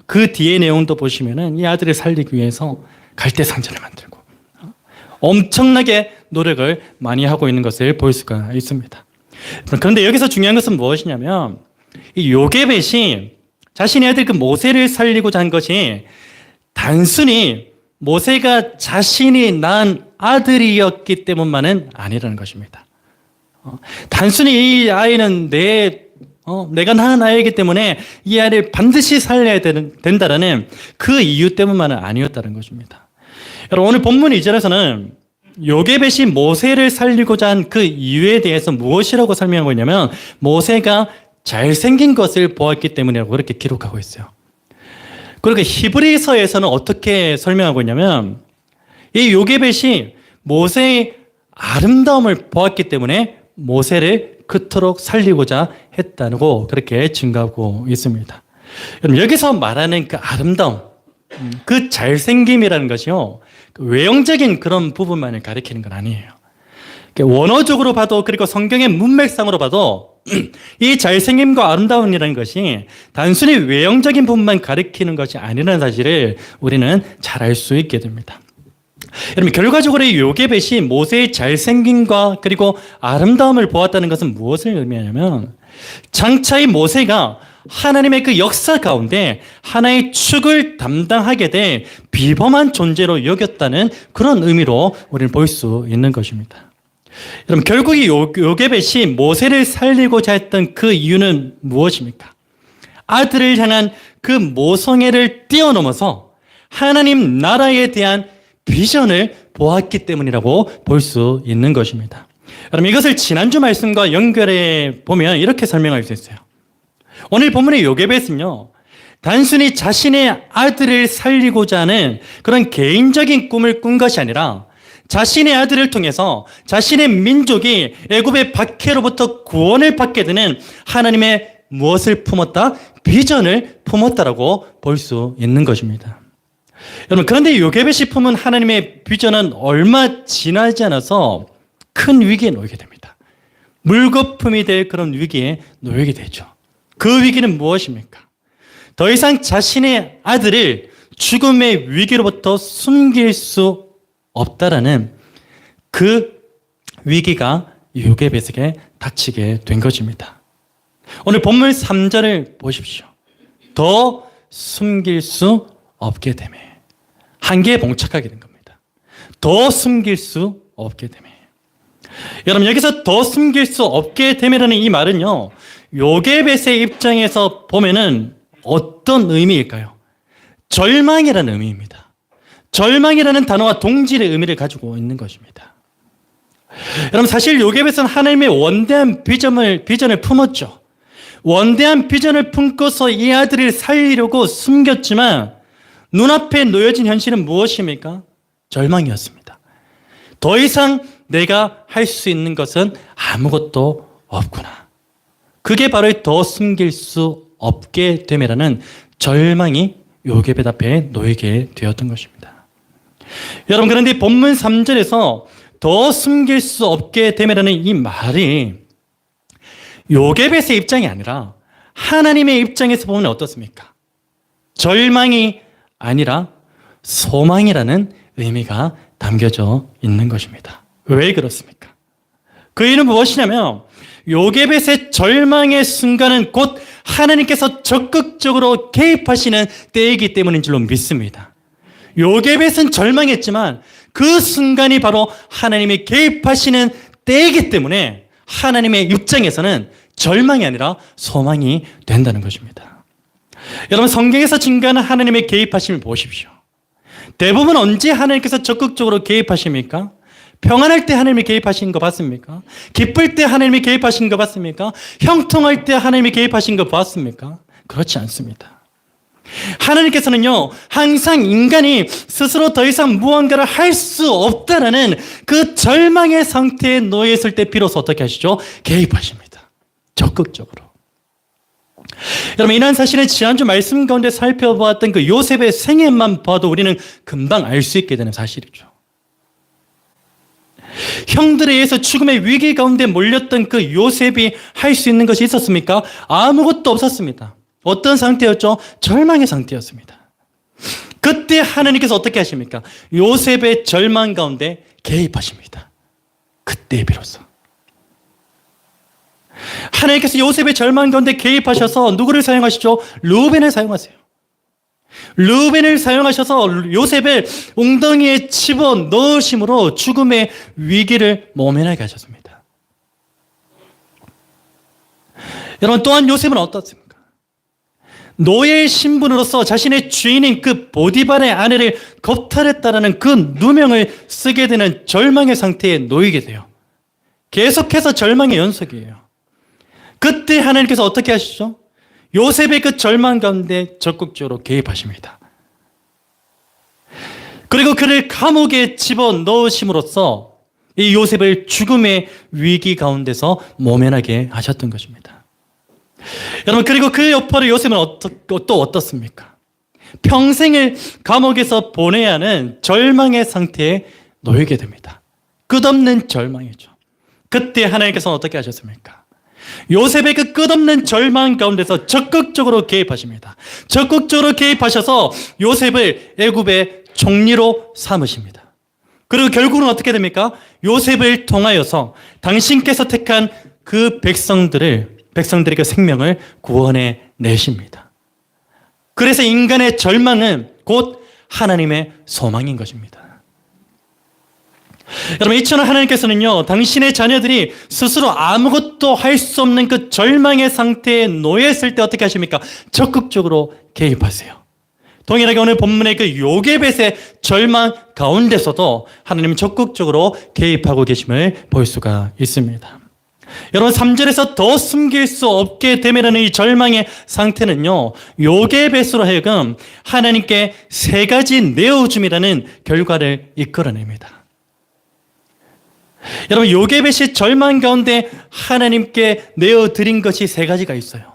그 뒤의 내용도 보시면은 이 아들을 살리기 위해서 갈대상자를 만들고 엄청나게 노력을 많이 하고 있는 것을 볼 수가 있습니다. 그런데 여기서 중요한 것은 무엇이냐면 이 요게벳이 자신의 아들 그 모세를 살리고자 한 것이 단순히 모세가 자신이 낳은 아들이었기 때문만은 아니라는 것입니다. 단순히 이 아이는 내가 낳은 아이이기 때문에 이 아이를 반드시 살려야 된다라는 그 이유 때문만은 아니었다는 것입니다. 여러분, 오늘 본문 이전에서는 요게벳이 모세를 살리고자 한 그 이유에 대해서 무엇이라고 설명하고 있냐면 모세가 잘생긴 것을 보았기 때문이라고 그렇게 기록하고 있어요. 그러니까 히브리서에서는 어떻게 설명하고 있냐면 이 요게벳이 모세의 아름다움을 보았기 때문에 모세를 그토록 살리고자 했다고 그렇게 증가하고 있습니다. 여러분 여기서 말하는 그 아름다움, 그 잘생김이라는 것이요, 그 외형적인 그런 부분만을 가리키는 건 아니에요. 원어적으로 봐도 그리고 성경의 문맥상으로 봐도 이 잘생김과 아름다움이라는 것이 단순히 외형적인 부분만 가리키는 것이 아니라는 사실을 우리는 잘 알 수 있게 됩니다. 여러분 결과적으로 이 요게벳이 모세의 잘생김과 그리고 아름다움을 보았다는 것은 무엇을 의미하냐면 장차 이 모세가 하나님의 그 역사 가운데 하나의 축을 담당하게 될 비범한 존재로 여겼다는 그런 의미로 우리는 볼 수 있는 것입니다. 여러분 결국 이 요게벳이 모세를 살리고자 했던 그 이유는 무엇입니까? 아들을 향한 그 모성애를 뛰어넘어서 하나님 나라에 대한 비전을 보았기 때문이라고 볼 수 있는 것입니다. 여러분 이것을 지난주 말씀과 연결해 보면 이렇게 설명할 수 있어요. 오늘 본문의 요게벳은요, 단순히 자신의 아들을 살리고자 하는 그런 개인적인 꿈을 꾼 것이 아니라 자신의 아들을 통해서 자신의 민족이 애굽의 박해로부터 구원을 받게 되는 하나님의 무엇을 품었다? 비전을 품었다라고 볼 수 있는 것입니다. 여러분 그런데 요게벳이 품은 하나님의 비전은 얼마 지나지 않아서 큰 위기에 놓이게 됩니다. 물거품이 될 그런 위기에 놓이게 되죠. 그 위기는 무엇입니까? 더 이상 자신의 아들을 죽음의 위기로부터 숨길 수 없다라는 그 위기가 요게벳에게 닥치게 된 것입니다. 오늘 본문 3절을 보십시오. 더 숨길 수 없게 되매. 한계에 봉착하게 된 겁니다. 더 숨길 수 없게 되매. 여러분 여기서 더 숨길 수 없게 되매라는 이 말은요, 요게벳의 입장에서 보면은 어떤 의미일까요? 절망이라는 의미입니다. 절망이라는 단어와 동질의 의미를 가지고 있는 것입니다. 여러분 사실 요게벳은 하나님의 원대한 비전을 품었죠. 원대한 비전을 품고서 이 아들을 살리려고 숨겼지만 눈앞에 놓여진 현실은 무엇입니까? 절망이었습니다. 더 이상 내가 할 수 있는 것은 아무것도 없구나. 그게 바로 더 숨길 수 없게 됨이라는 절망이 요게벳 앞에 놓이게 되었던 것입니다. 여러분 그런데 본문 3절에서 더 숨길 수 없게 됨이라는 이 말이 요게벳의 입장이 아니라 하나님의 입장에서 보면 어떻습니까? 절망이 아니라 소망이라는 의미가 담겨져 있는 것입니다. 왜 그렇습니까? 그 이유는 무엇이냐면 요게벳의 절망의 순간은 곧 하나님께서 적극적으로 개입하시는 때이기 때문인 줄로 믿습니다. 요게벳은 절망했지만 그 순간이 바로 하나님이 개입하시는 때이기 때문에 하나님의 입장에서는 절망이 아니라 소망이 된다는 것입니다. 여러분 성경에서 증거하는 하나님의 개입하심을 보십시오. 대부분 언제 하나님께서 적극적으로 개입하십니까? 평안할 때 하나님이 개입하신 거 봤습니까? 기쁠 때 하나님이 개입하신 거 봤습니까? 형통할 때 하나님이 개입하신 거 봤습니까? 그렇지 않습니다. 하나님께서는요, 항상 인간이 스스로 더 이상 무언가를 할 수 없다라는 그 절망의 상태에 놓여 있을 때 비로소 어떻게 하시죠? 개입하십니다. 적극적으로. 여러분 이러한 사실은 지난주 말씀 가운데 살펴보았던 그 요셉의 생애만 봐도 우리는 금방 알 수 있게 되는 사실이죠. 형들에 의해서 죽음의 위기 가운데 몰렸던 그 요셉이 할 수 있는 것이 있었습니까? 아무것도 없었습니다. 어떤 상태였죠? 절망의 상태였습니다. 그때 하나님께서 어떻게 하십니까? 요셉의 절망 가운데 개입하십니다. 그때 비로소 하나님께서 요셉의 절망 가운데 개입하셔서 누구를 사용하시죠? 르우벤을 사용하세요. 르우벤을 사용하셔서 요셉을 웅덩이에 집어 넣으심으로 죽음의 위기를 모면하게 하셨습니다. 여러분 또한 요셉은 어떻습니까? 노예의 신분으로서 자신의 주인인 그 보디발의 아내를 겁탈했다라는 그 누명을 쓰게 되는 절망의 상태에 놓이게 돼요. 계속해서 절망의 연속이에요. 그때 하나님께서 어떻게 하시죠? 요셉의 그 절망 가운데 적극적으로 개입하십니다. 그리고 그를 감옥에 집어넣으심으로써 이 요셉을 죽음의 위기 가운데서 모면하게 하셨던 것입니다. 여러분, 그리고 그 여파로 요셉은 또 어떻습니까? 평생을 감옥에서 보내야 하는 절망의 상태에 놓이게 됩니다. 끝없는 절망이죠. 그때 하나님께서는 어떻게 하셨습니까? 요셉의 그 끝없는 절망 가운데서 적극적으로 개입하십니다. 적극적으로 개입하셔서 요셉을 애굽의 총리로 삼으십니다. 그리고 결국은 어떻게 됩니까? 요셉을 통하여서 당신께서 택한 그 백성들의 그 생명을 구원해 내십니다. 그래서 인간의 절망은 곧 하나님의 소망인 것입니다. 여러분, 이처럼 하나님께서는요, 당신의 자녀들이 스스로 아무것도 할 수 없는 그 절망의 상태에 놓였을 때 어떻게 하십니까? 적극적으로 개입하세요. 동일하게 오늘 본문의 그 요게벳의 절망 가운데서도 하나님은 적극적으로 개입하고 계심을 볼 수가 있습니다. 여러분, 3절에서 더 숨길 수 없게 되면은 이 절망의 상태는요, 요게벳으로 하여금 하나님께 세 가지 내어줌이라는 결과를 이끌어냅니다. 여러분, 요게벳이 절망 가운데 하나님께 내어드린 것이 세 가지가 있어요.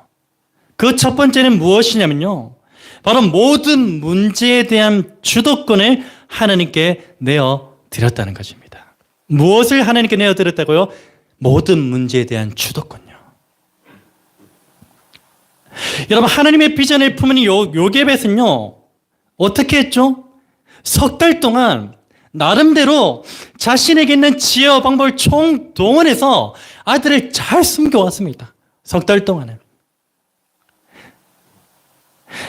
그 첫 번째는 무엇이냐면요, 바로 모든 문제에 대한 주도권을 하나님께 내어드렸다는 것입니다. 무엇을 하나님께 내어드렸다고요? 모든 문제에 대한 주도권요. 여러분, 하나님의 비전을 품은 요게벳은요, 어떻게 했죠? 석 달 동안 나름대로 자신에게 있는 지혜와 방법을 총동원해서 아들을 잘 숨겨왔습니다. 석 달 동안은.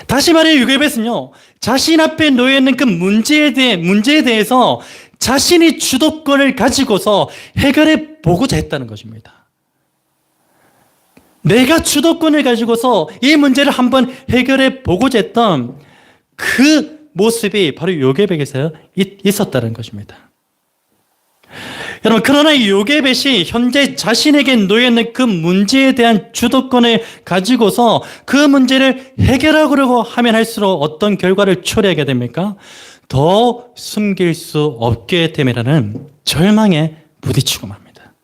다시 말해 요게벳은요, 자신 앞에 놓여있는 그 문제에 대해서 자신이 주도권을 가지고서 해결해 보고자 했다는 것입니다. 내가 주도권을 가지고서 이 문제를 한번 해결해 보고자 했던 그 모습이 바로 요게벳에서 있었다는 것입니다. 여러분, 그러나 이 요게벳이 현재 자신에게 놓여있는 그 문제에 대한 주도권을 가지고서 그 문제를 해결하려고 하면 할수록 어떤 결과를 초래하게 됩니까? 더 숨길 수 없게 되면은 절망에 부딪히고 맙니다.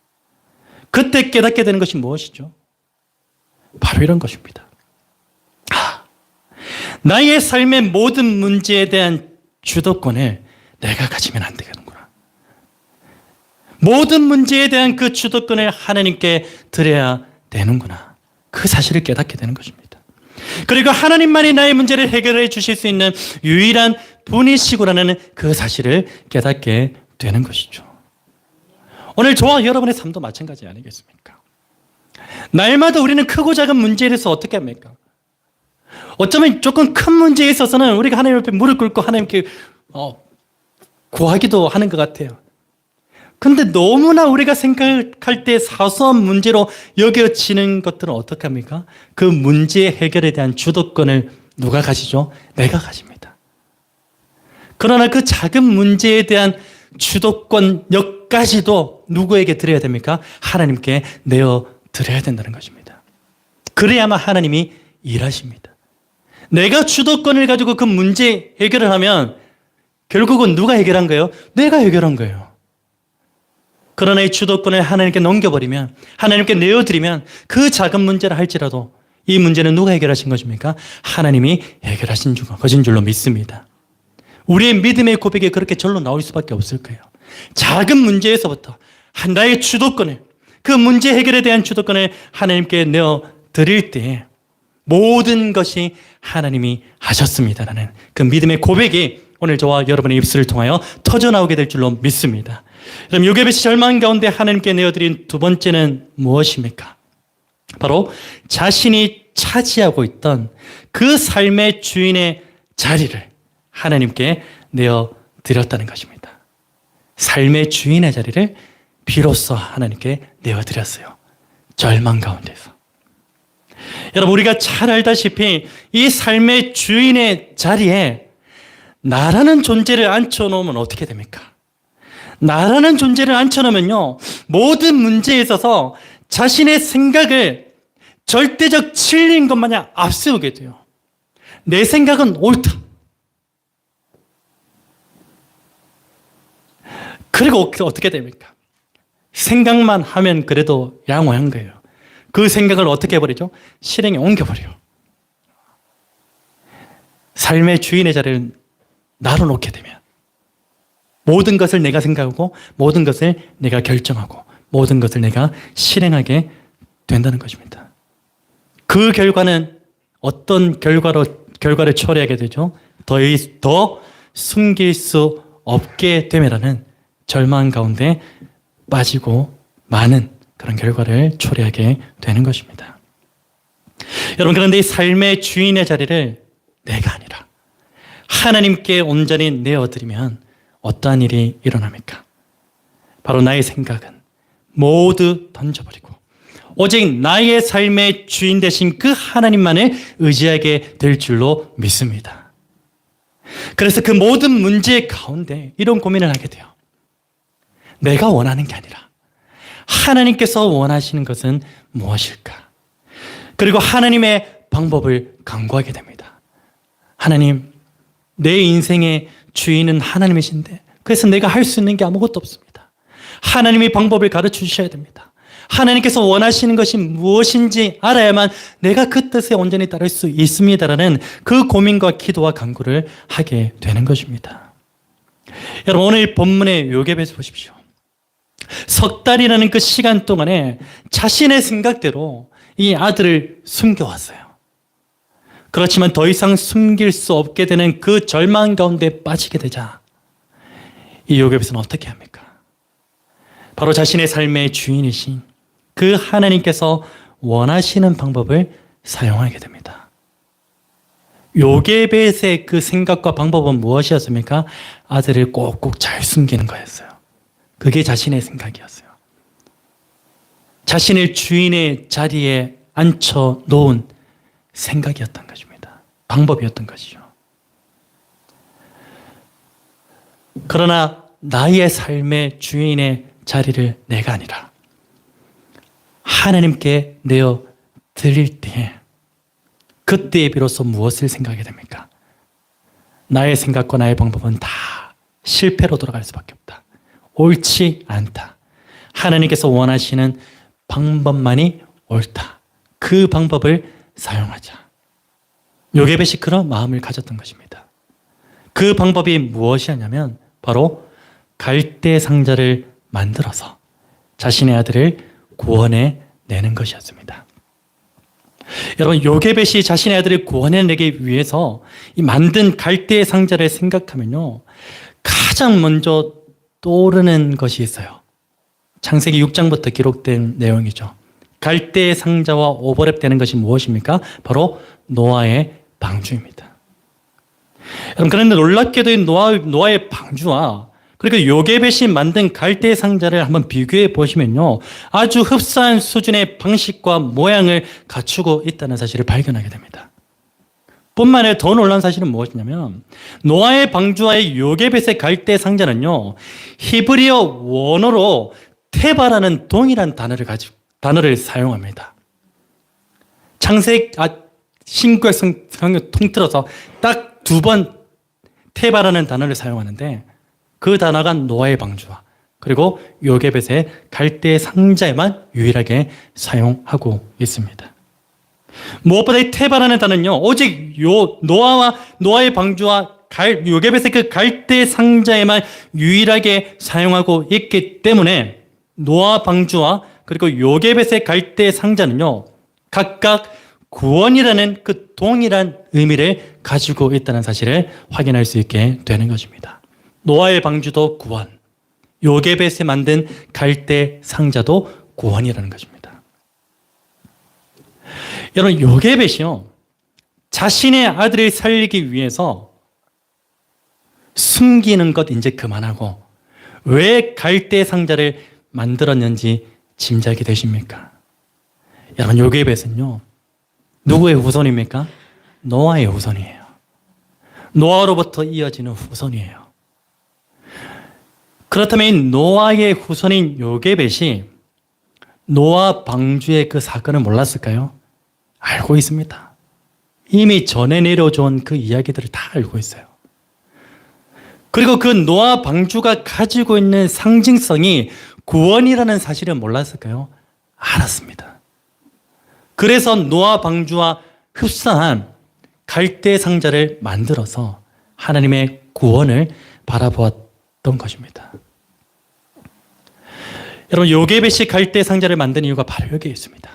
그때 깨닫게 되는 것이 무엇이죠? 바로 이런 것입니다. 나의 삶의 모든 문제에 대한 주도권을 내가 가지면 안 되겠구나. 모든 문제에 대한 그 주도권을 하나님께 드려야 되는구나. 그 사실을 깨닫게 되는 것입니다. 그리고 하나님만이 나의 문제를 해결해 주실 수 있는 유일한 분이시구라는 그 사실을 깨닫게 되는 것이죠. 오늘 저와 여러분의 삶도 마찬가지 아니겠습니까? 날마다 우리는 크고 작은 문제에 대해서 어떻게 합니까? 어쩌면 조금 큰 문제에 있어서는 우리가 하나님 앞에 무릎 꿇고 하나님께 구하기도 하는 것 같아요. 근데 너무나 우리가 생각할 때 사소한 문제로 여겨지는 것들은 어떻게 합니까? 그 문제 해결에 대한 주도권을 누가 가지죠? 내가 가집니다. 그러나 그 작은 문제에 대한 주도권력까지도 누구에게 드려야 됩니까? 하나님께 내어드려야 된다는 것입니다. 그래야만 하나님이 일하십니다. 내가 주도권을 가지고 그 문제 해결을 하면 결국은 누가 해결한 거예요? 내가 해결한 거예요. 그러나 이 주도권을 하나님께 넘겨버리면, 하나님께 내어드리면 그 작은 문제를 할지라도 이 문제는 누가 해결하신 것입니까? 하나님이 해결하신 것인 줄로 믿습니다. 우리의 믿음의 고백이 그렇게 절로 나올 수밖에 없을 거예요. 작은 문제에서부터 나의 주도권을, 그 문제 해결에 대한 주도권을 하나님께 내어드릴 때 모든 것이 하나님이 하셨습니다라는 그 믿음의 고백이 오늘 저와 여러분의 입술을 통하여 터져나오게 될 줄로 믿습니다. 그럼 요게벳이 절망 가운데 하나님께 내어드린 두 번째는 무엇입니까? 바로 자신이 차지하고 있던 그 삶의 주인의 자리를 하나님께 내어드렸다는 것입니다. 삶의 주인의 자리를 비로소 하나님께 내어드렸어요. 절망 가운데서. 여러분, 우리가 잘 알다시피 이 삶의 주인의 자리에 나라는 존재를 앉혀놓으면 어떻게 됩니까? 나라는 존재를 앉혀놓으면요, 모든 문제에 있어서 자신의 생각을 절대적 진리인 것 마냥 앞세우게 돼요. 내 생각은 옳다. 그리고 어떻게 됩니까? 생각만 하면 그래도 양호한 거예요. 그 생각을 어떻게 해버리죠? 실행에 옮겨버려요. 삶의 주인의 자리를 나로 놓게 되면 모든 것을 내가 생각하고 모든 것을 내가 결정하고 모든 것을 내가 실행하게 된다는 것입니다. 그 결과는 어떤 결과를 초래하게 되죠? 더 숨길 수 없게 됨이라는 절망 가운데 빠지고 많은 그런 결과를 초래하게 되는 것입니다. 여러분, 그런데 이 삶의 주인의 자리를 내가 아니라 하나님께 온전히 내어드리면 어떠한 일이 일어납니까? 바로 나의 생각은 모두 던져버리고 오직 나의 삶의 주인 되신 그 하나님만을 의지하게 될 줄로 믿습니다. 그래서 그 모든 문제 가운데 이런 고민을 하게 돼요. 내가 원하는 게 아니라 하나님께서 원하시는 것은 무엇일까? 그리고 하나님의 방법을 강구하게 됩니다. 하나님, 내 인생의 주인은 하나님이신데 그래서 내가 할 수 있는 게 아무것도 없습니다. 하나님이 방법을 가르쳐 주셔야 됩니다. 하나님께서 원하시는 것이 무엇인지 알아야만 내가 그 뜻에 온전히 따를 수 있습니다라는 그 고민과 기도와 간구를 하게 되는 것입니다. 여러분, 오늘 본문의 요셉에서 보십시오. 석 달이라는 그 시간 동안에 자신의 생각대로 이 아들을 숨겨왔어요. 그렇지만 더 이상 숨길 수 없게 되는 그 절망 가운데 빠지게 되자 이 요셉은 어떻게 합니까? 바로 자신의 삶의 주인이신 그 하나님께서 원하시는 방법을 사용하게 됩니다. 요셉의 그 생각과 방법은 무엇이었습니까? 아들을 꼭꼭 잘 숨기는 거였어요. 그게 자신의 생각이었어요. 자신을 주인의 자리에 앉혀 놓은 생각이었던 것입니다. 방법이었던 것이죠. 그러나 나의 삶의 주인의 자리를 내가 아니라 하나님께 내어 드릴 때에 그때에 비로소 무엇을 생각하게 됩니까? 나의 생각과 나의 방법은 다 실패로 돌아갈 수밖에 없다. 옳지 않다. 하나님께서 원하시는 방법만이 옳다. 그 방법을 사용하자. 요셉이 그런 마음을 가졌던 것입니다. 그 방법이 무엇이었냐면 바로 갈대 상자를 만들어서 자신의 아들을 구원해 내는 것이었습니다. 여러분, 요셉이 자신의 아들을 구원해내기 위해서 이 만든 갈대 상자를 생각하면요, 가장 먼저 떠오르는 것이 있어요. 창세기 6장부터 기록된 내용이죠. 갈대 상자와 오버랩되는 것이 무엇입니까? 바로 노아의 방주입니다. 여러분, 그런데 놀랍게도 노아의 방주와 그리고 요셉이 만든 갈대 상자를 한번 비교해 보시면요, 아주 흡사한 수준의 방식과 모양을 갖추고 있다는 사실을 발견하게 됩니다. 뿐만 아니라 더 놀라운 사실은 무엇이냐면 노아의 방주와 요셉의 갈대 상자는요, 히브리어 원어로 테바라는 동일한 단어를 사용합니다. 신구약 성경 통틀어서 딱 두 번 테바라는 단어를 사용하는데 그 단어가 노아의 방주와 그리고 요셉의 갈대 상자에만 유일하게 사용하고 있습니다. 무엇보다 이 테바라는 단어는요, 오직 노아의 방주와 요셉의 그 갈대 상자에만 유일하게 사용하고 있기 때문에 노아 방주와 그리고 요셉의 갈대 상자는요, 각각 구원이라는 그 동일한 의미를 가지고 있다는 사실을 확인할 수 있게 되는 것입니다. 노아의 방주도 구원, 요셉이 만든 갈대 상자도 구원이라는 것입니다. 여러분, 요셉이요, 자신의 아들을 살리기 위해서 숨기는 것 이제 그만하고 왜 갈대 상자를 만들었는지 짐작이 되십니까? 여러분, 요셉은요, 누구의 후손입니까? 노아의 후손이에요. 노아로부터 이어지는 후손이에요. 그렇다면 이 노아의 후손인 요셉이 노아 방주의 그 사건을 몰랐을까요? 알고 있습니다. 이미 전에 내려준 그 이야기들을 다 알고 있어요. 그리고 그 노아 방주가 가지고 있는 상징성이 구원이라는 사실을 몰랐을까요? 알았습니다. 그래서 노아 방주와 흡사한 갈대 상자를 만들어서 하나님의 구원을 바라보았던 것입니다. 여러분, 요게벳이 갈대 상자를 만든 이유가 바로 여기에 있습니다.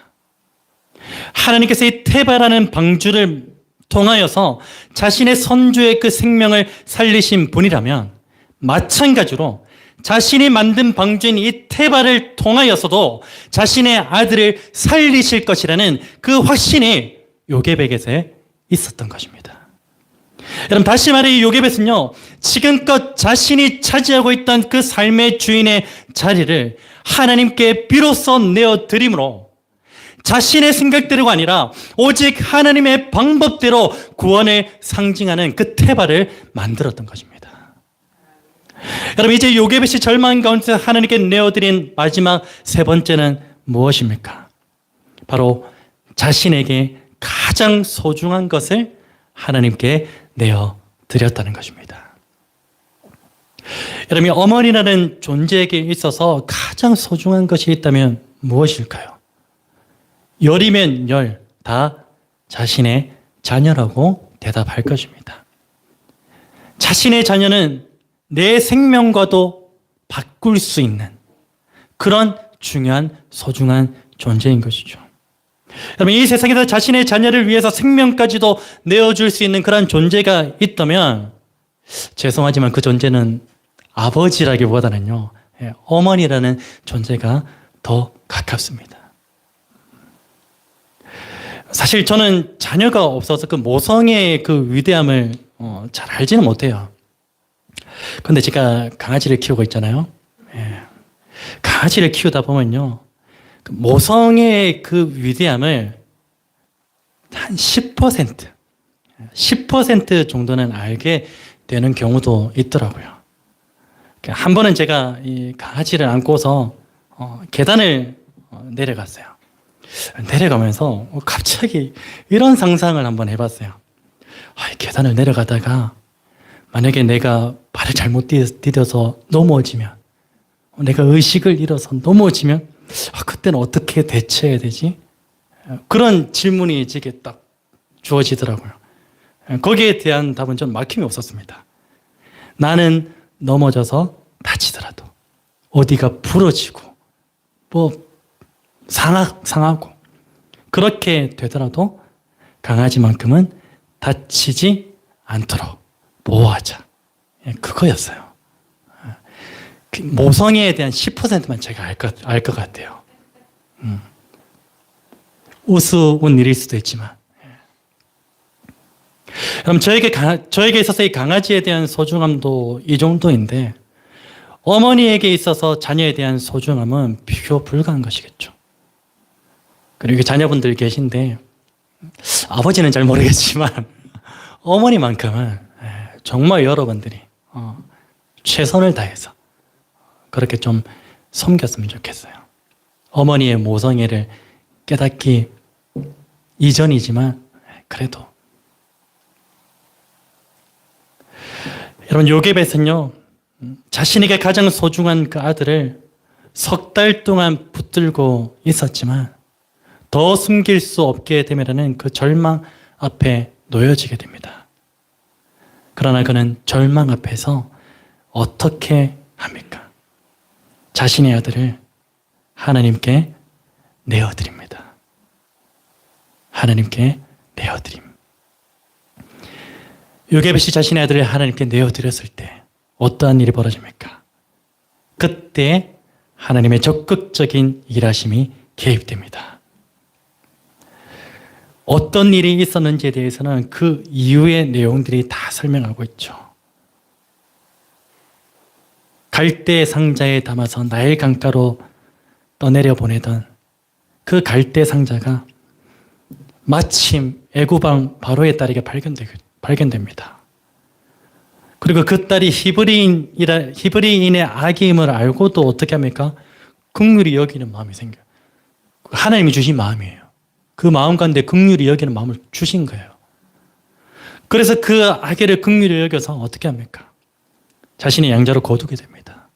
하나님께서 이 테바라는 방주를 통하여서 자신의 선주의 그 생명을 살리신 분이라면 마찬가지로 자신이 만든 방주인 이 테바를 통하여서도 자신의 아들을 살리실 것이라는 그 확신이 요게벳에 있었던 것입니다. 여러분, 다시 말해 이 요게벳은요, 지금껏 자신이 차지하고 있던 그 삶의 주인의 자리를 하나님께 비로소 내어드림으로 자신의 생각대로가 아니라 오직 하나님의 방법대로 구원을 상징하는 그 테바를 만들었던 것입니다. 여러분, 이제 요게벳이 절망 가운데 하나님께 내어드린 마지막 세 번째는 무엇입니까? 바로 자신에게 가장 소중한 것을 하나님께 내어드렸다는 것입니다. 여러분, 어머니라는 존재에게 있어서 가장 소중한 것이 있다면 무엇일까요? 열이면 열, 다 자신의 자녀라고 대답할 것입니다. 자신의 자녀는 내 생명과도 바꿀 수 있는 그런 중요한 소중한 존재인 것이죠. 여러분, 이 세상에서 자신의 자녀를 위해서 생명까지도 내어줄 수 있는 그런 존재가 있다면 죄송하지만 그 존재는 아버지라기보다는요, 어머니라는 존재가 더 가깝습니다. 사실 저는 자녀가 없어서 그 모성애의 그 위대함을 잘 알지는 못해요. 그런데 제가 강아지를 키우고 있잖아요. 강아지를 키우다 보면요, 그 모성애의 그 위대함을 한 10% 정도는 알게 되는 경우도 있더라고요. 한 번은 제가 이 강아지를 안고서 계단을 내려갔어요. 내려가면서 갑자기 이런 상상을 한번 해봤어요. 계단을 내려가다가 만약에 내가 발을 잘못 디뎌서 넘어지면, 내가 의식을 잃어서 넘어지면 그때는 어떻게 대처해야 되지? 그런 질문이 제게 딱 주어지더라고요. 거기에 대한 답은 좀 막힘이 없었습니다. 나는 넘어져서 다치더라도, 어디가 부러지고 상하고 그렇게 되더라도 강아지만큼은 다치지 않도록 보호하자. 그거였어요. 모성애에 대한 10%만 제가 알 것 같아요. 우스운 일일 수도 있지만. 그럼 저에게 있어서 이 강아지에 대한 소중함도 이 정도인데, 어머니에게 있어서 자녀에 대한 소중함은 비교 불가한 것이겠죠. 그리고 자녀분들 계신데, 아버지는 잘 모르겠지만 어머니만큼은 정말 여러분들이 최선을 다해서 그렇게 좀 섬겼으면 좋겠어요. 어머니의 모성애를 깨닫기 이전이지만 그래도. 여러분, 요게벳은요, 자신에게 가장 소중한 그 아들을 석 달 동안 붙들고 있었지만 더 숨길 수 없게 되면은 그 절망 앞에 놓여지게 됩니다. 그러나 그는 절망 앞에서 어떻게 합니까? 자신의 아들을 하나님께 내어드립니다. 하나님께 내어드림. 요게벳이 자신의 아들을 하나님께 내어드렸을 때 어떠한 일이 벌어집니까? 그때 하나님의 적극적인 일하심이 개입됩니다. 어떤 일이 있었는지에 대해서는 그 이후의 내용들이 다 설명하고 있죠. 갈대 상자에 담아서 나일 강가로 떠내려 보내던 그 갈대 상자가 마침 애굽 왕 바로의 딸에게 발견됩니다. 그리고 그 딸이 히브리인의 아기임을 알고도 어떻게 합니까? 긍휼히 여기는 마음이 생겨요. 하나님이 주신 마음이에요. 그 마음 가운데 긍휼히 여기는 마음을 주신 거예요. 그래서 그 아기를 긍휼히 여겨서 어떻게 합니까? 자신의 양자로 거두게 됩니다.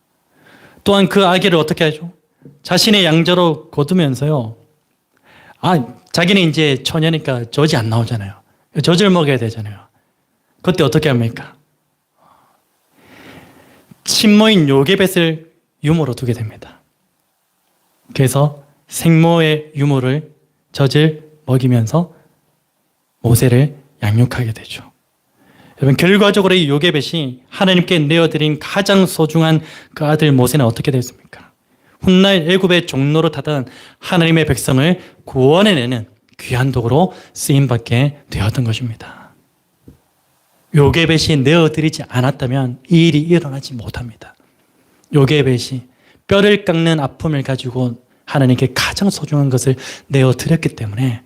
또한 그 아기를 어떻게 하죠? 자신의 양자로 거두면서요. 자기는 이제 처녀니까 젖이 안 나오잖아요. 젖을 먹여야 되잖아요. 그때 어떻게 합니까? 친모인 요게벳을 유모로 두게 됩니다. 그래서 생모의 유모를 젖을 먹이면서 모세를 양육하게 되죠. 여러분, 결과적으로 이 요게벳이 하나님께 내어드린 가장 소중한 그 아들 모세는 어떻게 됐습니까? 훗날 애굽의 종로로 타던 하나님의 백성을 구원해내는 귀한 도구로 쓰임받게 되었던 것입니다. 요게벳이 내어드리지 않았다면 이 일이 일어나지 못합니다. 요게벳이 뼈를 깎는 아픔을 가지고 하나님께 가장 소중한 것을 내어드렸기 때문에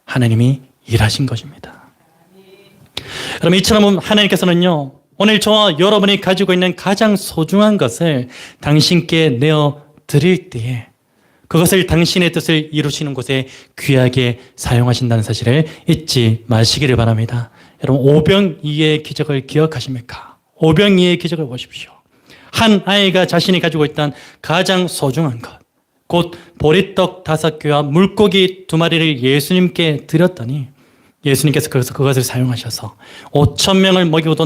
하나님이 일하신 것입니다. 여러분, 이처럼 하나님께서는요, 오늘 저와 여러분이 가지고 있는 가장 소중한 것을 당신께 내어드릴 때에 그것을 당신의 뜻을 이루시는 곳에 귀하게 사용하신다는 사실을 잊지 마시기를 바랍니다. 여러분, 오병이의 기적을 기억하십니까? 오병이의 기적을 보십시오. 한 아이가 자신이 가지고 있던 가장 소중한 것, 곧 보리떡 5개와 물고기 2마리를 예수님께 드렸더니 예수님께서 그것을 사용하셔서 5,000명을 먹이고도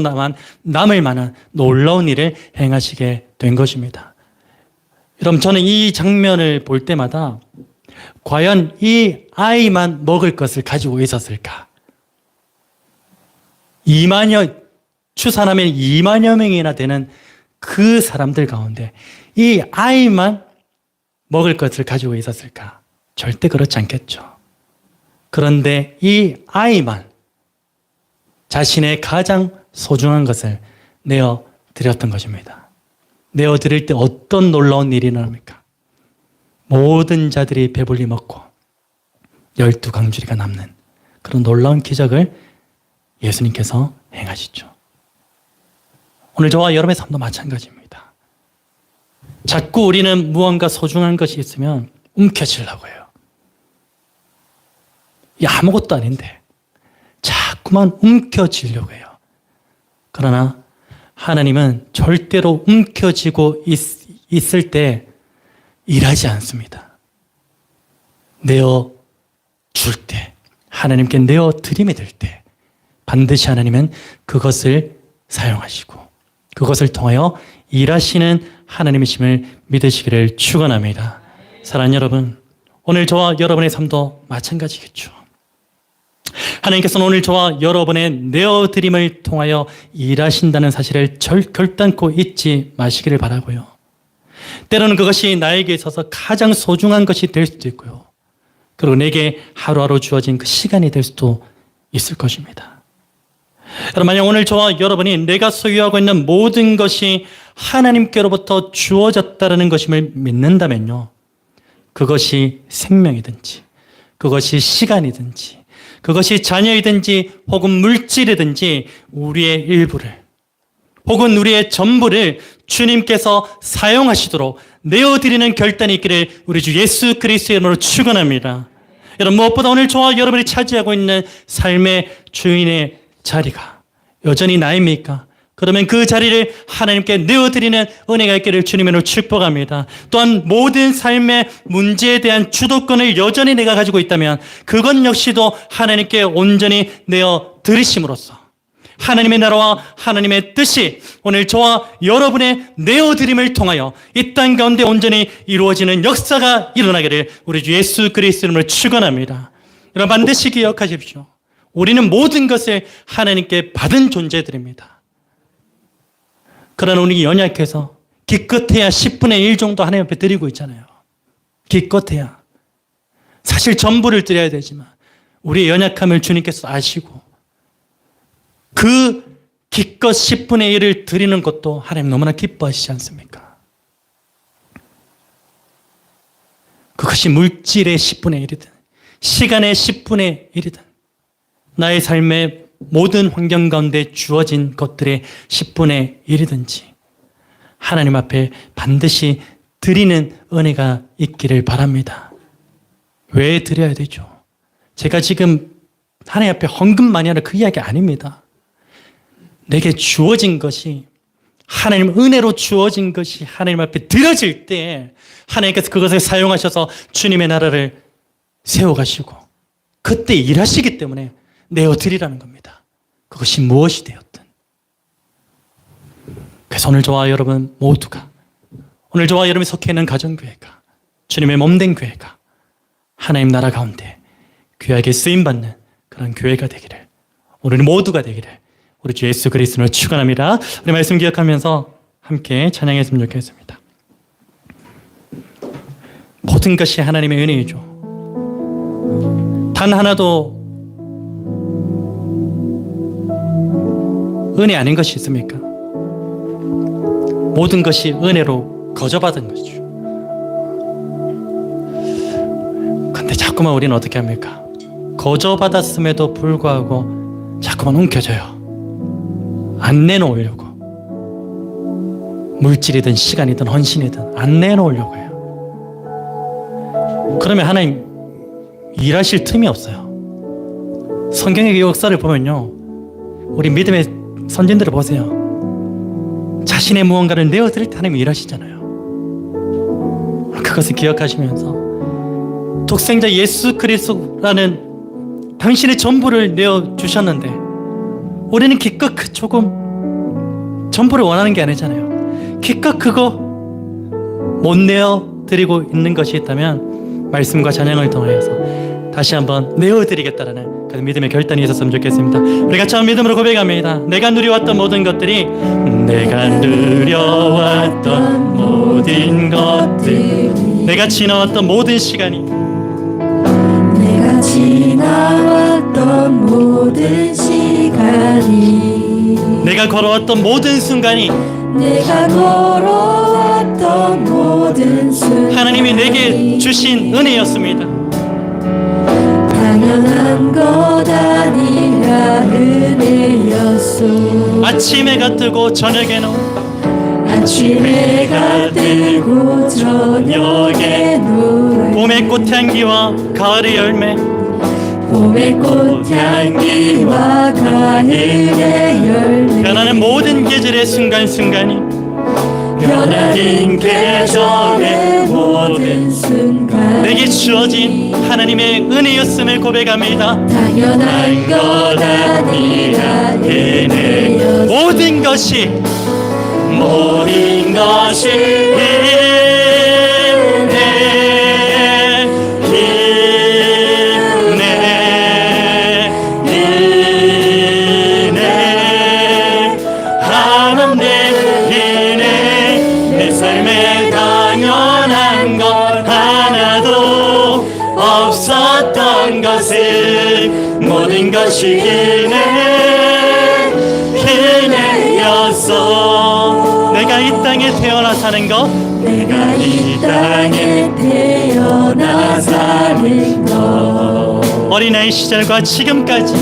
남을 만한 놀라운 일을 행하시게 된 것입니다. 여러분, 저는 이 장면을 볼 때마다 과연 이 아이만 먹을 것을 가지고 있었을까? 추산하면 2만여 명이나 되는 그 사람들 가운데 이 아이만 먹을 것을 가지고 있었을까? 절대 그렇지 않겠죠. 그런데 이 아이만 자신의 가장 소중한 것을 내어드렸던 것입니다. 내어드릴 때 어떤 놀라운 일이 일어납니까? 모든 자들이 배불리 먹고 12강주리가 남는 그런 놀라운 기적을 예수님께서 행하시죠. 오늘 저와 여러분의 삶도 마찬가지입니다. 자꾸 우리는 무언가 소중한 것이 있으면 움켜쥐려고 해요. 아무것도 아닌데 자꾸만 움켜쥐려고 해요. 그러나 하나님은 절대로 움켜쥐고 있을 때 일하지 않습니다. 내어줄 때, 하나님께 내어드림이 될 때 반드시 하나님은 그것을 사용하시고 그것을 통하여 일하시는 하나님이심을 믿으시기를 축원합니다. 사랑하는 여러분, 오늘 저와 여러분의 삶도 마찬가지겠죠. 하나님께서는 오늘 저와 여러분의 내어드림을 통하여 일하신다는 사실을 결단코 잊지 마시기를 바라고요. 때로는 그것이 나에게 있어서 가장 소중한 것이 될 수도 있고요. 그리고 내게 하루하루 주어진 그 시간이 될 수도 있을 것입니다. 여러분, 만약 오늘 저와 여러분이 내가 소유하고 있는 모든 것이 하나님께로부터 주어졌다는 것임을 믿는다면요, 그것이 생명이든지 그것이 시간이든지 그것이 자녀이든지 혹은 물질이든지 우리의 일부를 혹은 우리의 전부를 주님께서 사용하시도록 내어드리는 결단이 있기를 우리 주 예수 그리스도의 이름으로 축원합니다. 여러분, 무엇보다 오늘 저와 여러분이 차지하고 있는 삶의 주인의 자리가 여전히 나입니까? 그러면 그 자리를 하나님께 내어드리는 은혜가 있기를 주님으로 축복합니다. 또한 모든 삶의 문제에 대한 주도권을 여전히 내가 가지고 있다면 그것 역시도 하나님께 온전히 내어드리심으로써 하나님의 나라와 하나님의 뜻이 오늘 저와 여러분의 내어드림을 통하여 이 땅 가운데 온전히 이루어지는 역사가 일어나기를 우리 주 예수 그리스도 이름으로 축원합니다. 여러분, 반드시 기억하십시오. 우리는 모든 것을 하나님께 받은 존재들입니다. 그러나 우리 연약해서 기껏해야 10분의 1 정도 하나님 앞에 드리고 있잖아요. 기껏해야. 사실 전부를 드려야 되지만 우리의 연약함을 주님께서 아시고 그 기껏 10분의 1을 드리는 것도 하나님 너무나 기뻐하시지 않습니까? 그것이 물질의 10분의 1이든 시간의 10분의 1이든 나의 삶의 모든 환경 가운데 주어진 것들의 10분의 1이든지 하나님 앞에 반드시 드리는 은혜가 있기를 바랍니다. 왜 드려야 되죠? 제가 지금 하나님 앞에 헌금 많이 하는 그 이야기 아닙니다. 내게 주어진 것이 하나님 은혜로 주어진 것이 하나님 앞에 드려질 때 하나님께서 그것을 사용하셔서 주님의 나라를 세워가시고 그때 일하시기 때문에 내어드리라는 겁니다. 그것이 무엇이 되었든. 그래서 오늘 저와 여러분 모두가, 오늘 저와 여러분이 속해 있는 가정교회가, 주님의 몸된 교회가 하나님 나라 가운데 귀하게 쓰임받는 그런 교회가 되기를, 우리 모두가 되기를 우리 주 예수 그리스도로 축원합니다. 우리 말씀 기억하면서 함께 찬양했으면 좋겠습니다. 모든 것이 하나님의 은혜이죠. 단 하나도 은혜 아닌 것이 있습니까? 모든 것이 은혜로 거저받은 것이죠. 근데 자꾸만 우리는 어떻게 합니까? 거저받았음에도 불구하고 자꾸만 움켜져요. 안 내놓으려고. 물질이든 시간이든 헌신이든 안 내놓으려고 해요. 그러면 하나님 일하실 틈이 없어요. 성경의 역사를 보면요, 우리 믿음의 선진들을 보세요. 자신의 무언가를 내어드릴 때 하나님 일하시잖아요. 그것을 기억하시면서 독생자 예수 그리스도라는 당신의 전부를 내어주셨는데 우리는 기껏 그 조금 전부를 원하는 게 아니잖아요. 기껏 그거 못 내어드리고 있는 것이 있다면 말씀과 찬양을 통하여서 다시 한번 내어드리겠다라는 그 믿음의 결단이 있었으면 좋겠습니다. 우리 같이 한번 믿음으로 고백합니다. 내가 누려왔던 모든 것들이, 내가 누려왔던 모든 것들, 내가 지나왔던 모든 시간이, 내가 지나왔던 모든 시간이, 내가 걸어왔던 모든 순간이 내가 걸어왔던 모든 순간, 하나님이 내게 주신 은혜였습니다. 당연한 것 아니라 은혜였소. 아침 해가 뜨고 저녁에는, 아침 해가 뜨고 저녁에 노을, 봄의 꽃향기와 가을의 열매, 봄의 꽃향기와 가을의 열매, 변하는 모든 계절의 순간순간이 변하는 계절의 모든 순간, 내게 주어진 하나님의 은혜였음을 고백합니다. 당연한 것 아니라 은혜였소. 모든 것이 모든 것이 모든 것이 은혜였어. 내가 이 땅에 태어나 사는 것, 내가 이 땅에 태어나 사는 것, 어린아이 시절과 지금까지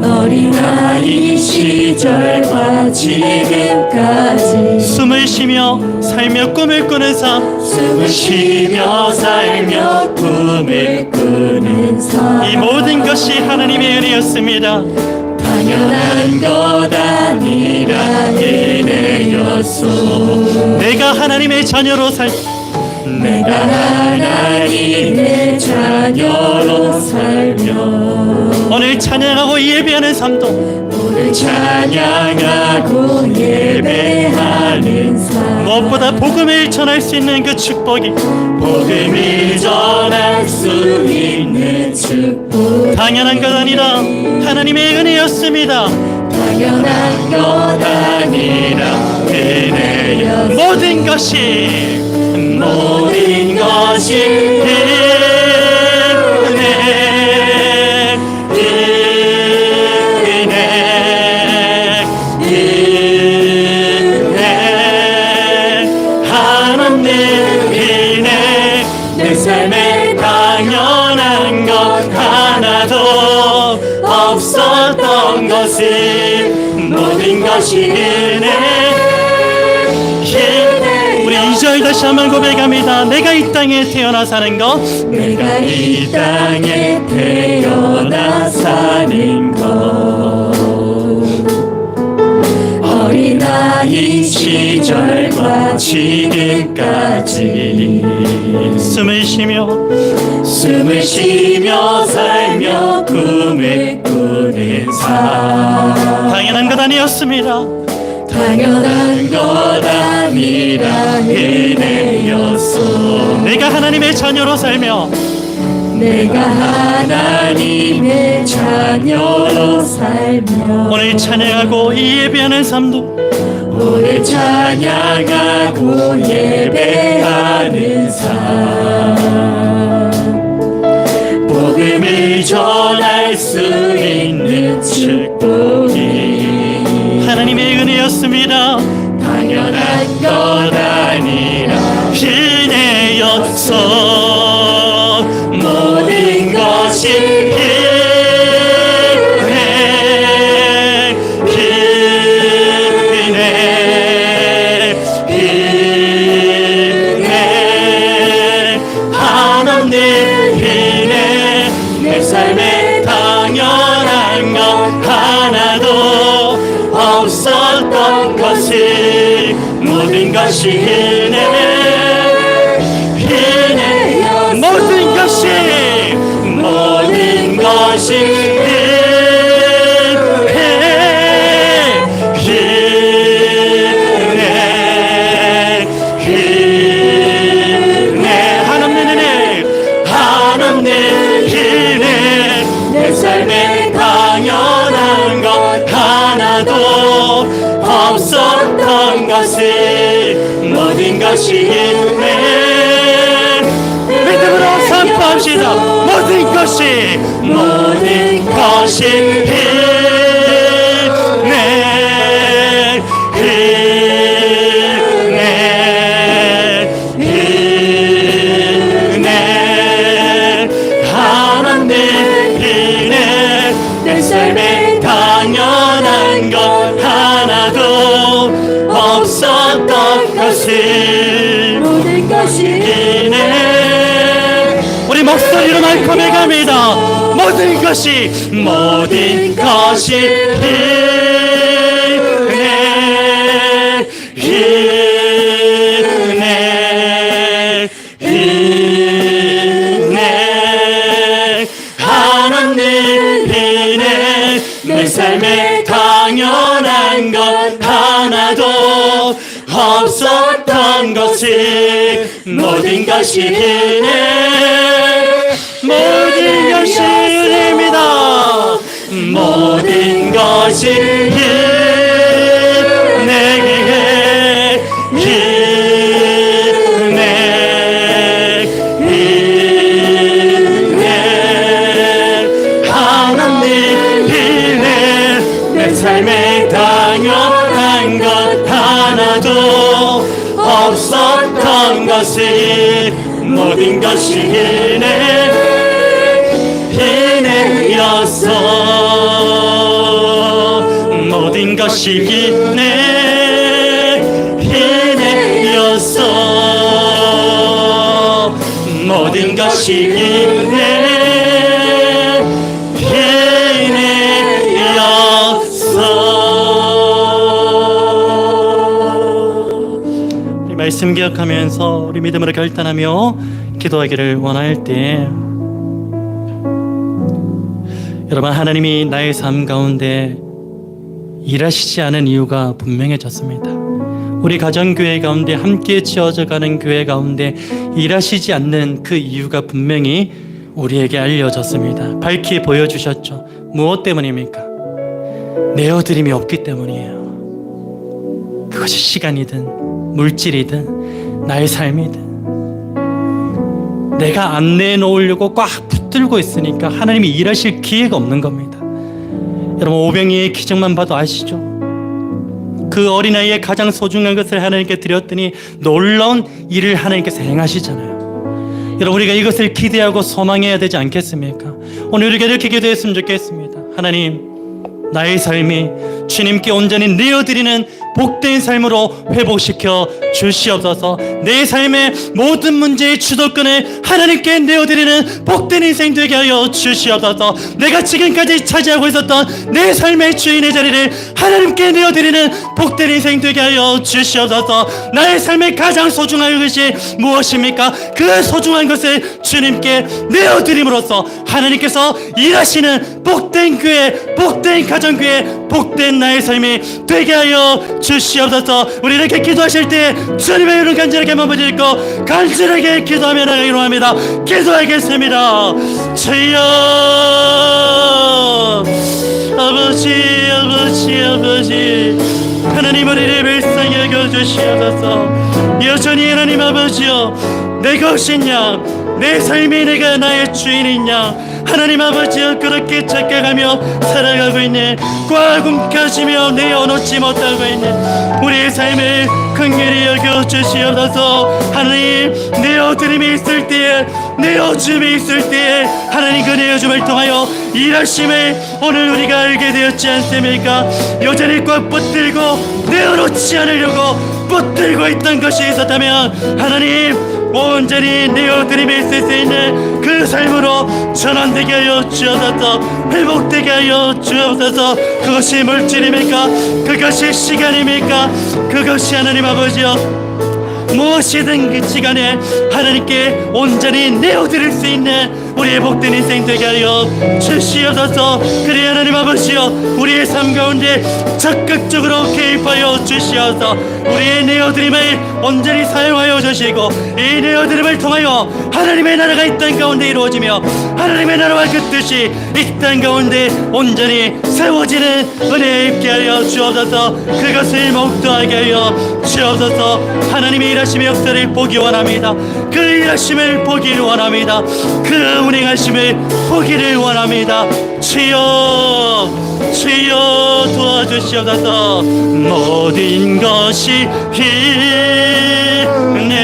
어린아이 시절과 지금까지 숨을 쉬며 살며 꿈을 꾸는 삶, 숨을 쉬며 살며 꿈을 꾸는 삶, 이 모든 것이 하나님의 은혜였습니다. 당연한 것 아니라 은혜였소. 내가 하나님의 자녀로 살, 내가 하나님의 자녀로 살며 오늘 찬양하고 예배하는 삶도 오늘 찬양하고 예배하는 삶, 무엇보다 복음을 전할 수 있는 그 축복이 복음을 전할 수 있는 축복, 당연한 것 아니라 하나님의 은혜였습니다. 당연한 것 아니라 은혜였소. 모든 것이 모든 것이 내 삶에 당연한 것 하나도 없었던 것은 모든 것이 은혜. 우리 2절 다시 한번 고백합니다. 내가 이 땅에 태어나 사는 것, 내가 이 땅에 태어나 사는 것 어린아이 시절과 지금까지 숨을 쉬며 살며 꿈을 꾸는 삶 당연한 것 아니었습니다. 당연한 것 아니라 은혜였어 내가 하나님의 자녀로 살며 내가 하나님의 자녀로 살며 오늘 찬양하고 이 예배하는 삶도 오늘 찬양하고 예배하는 삶 복음을 전할 수 있는 축복이 하나님의 은혜였습니다. 당연한 것 아니라 은혜였어. 모든 것이 한없는 은혜 내 삶에 당연한 것 하나도 없었던 것을 모든 것이 모든 것이 한없는 은혜 내 삶에 당연한 것 하나도 없었던 것을 모든 것이 은혜 믿음으로 선포합시다. 모든 것이 은혜 하나님 은혜 내 삶에 당연한 것 하나도 없었던 것을 모든 것이 은혜 우리 목소리로 말고백합니다. 모든 것이 은혜 하나님 은혜 내 삶에 당연한 것 하나도 없었던 것을 모든 것이 은혜 모든 것이 은혜입니다. 모든 것이 은혜 하나님 은혜 내 삶에 당연한 것 하나도 없었던 것을 모든 것이 은혜였어. 모든 것이 은혜였어. 모든 것이 은혜였어. 우리 말씀 기억하면서 우리 믿음으로 결단하며 기도하기를 원할 때 여러분 하나님이 나의 삶 가운데 일하시지 않은 이유가 분명해졌습니다. 우리 가정교회 가운데 함께 지어져가는 교회 가운데 일하시지 않는 그 이유가 분명히 우리에게 알려졌습니다. 밝히 보여주셨죠. 무엇 때문입니까? 내어드림이 없기 때문이에요. 그것이 시간이든 물질이든 나의 삶이든 내가 안 내놓으려고 꽉 붙들고 있으니까 하나님이 일하실 기회가 없는 겁니다. 여러분 오병이의 기적만 봐도 아시죠? 그 어린아이의 가장 소중한 것을 하나님께 드렸더니 놀라운 일을 하나님께서 행하시잖아요. 여러분 우리가 이것을 기대하고 소망해야 되지 않겠습니까? 오늘 우리가 이렇게 기도했으면 좋겠습니다. 하나님 나의 삶이 주님께 온전히 내어드리는 복된 삶으로 회복시켜 주시옵소서. 내 삶의 모든 문제의 주도권을 하나님께 내어드리는 복된 인생 되게 하여 주시옵소서. 내가 지금까지 차지하고 있었던 내 삶의 주인의 자리를 하나님께 내어드리는 복된 인생 되게 하여 주시옵소서. 나의 삶의 가장 소중한 것이 무엇입니까? 그 소중한 것을 주님께 내어드림으로써 하나님께서 일하시는 복된 교회, 복된 가정교회, 복된 나의 삶이 되게 하여 주시옵소서. 우리 이렇게 기도하실 때 주님의 이름 간절하게 한번 부르짖고 간절하게 기도하며 나가기로 합니다. 기도하겠습니다. 주여, 아버지, 아버지, 아버지, 하나님 우리를 불쌍히 여겨주시옵소서. 여전히 하나님 아버지여, 내 것이냐, 내 삶이 내가 나의 주인이냐, 하나님 아버지여, 그렇게 착각하며 살아가고 있는, 꽉 움켜쥐며 내어놓지 못하고 있는 우리의 삶을 긍휼히 여겨주시옵소서. 하나님, 내어드림이 있을 때에, 내어줌이 있을 때에 하나님 그 내어줌을 통하여 일하심을 오늘 우리가 알게 되었지 않습니까? 여전히 꽉 붙들고 내어놓지 않으려고 붙들고 있던 것이 있었다면 하나님, 온전히 내어드림이 있을 수 있는 그 삶으로 전환되게 하여 주옵소서. 회복되게 하여 주옵소서. 그것이 물질입니까? 그것이 시간입니까? 그것이 하나님 아버지여, 무엇이든 그 시간에 하나님께 온전히 내어드릴 수 있는 우리의 복된 인생 되게 하여 주시옵소서. 그래 하나님 아버지여, 우리의 삶 가운데 적극적으로 개입하여 주시옵소서. 우리의 내어드림을 온전히 사용하여 주시고 이 내어드림을 통하여 하나님의 나라가 이 땅 가운데 이루어지며 하나님의 나라와 그 뜻이 이 땅 가운데 온전히 세워지는 은혜 입게 하여 주옵소서. 그것을 목도하게 하여 주옵소서. 하나님의 일하심의 역사를 보기 원합니다. 그 일하심을 보기를 원합니다. 그 운행하심을 보기를 원합니다. 주여, 주여 도와주시옵소서. 모든 것이 하나님 이내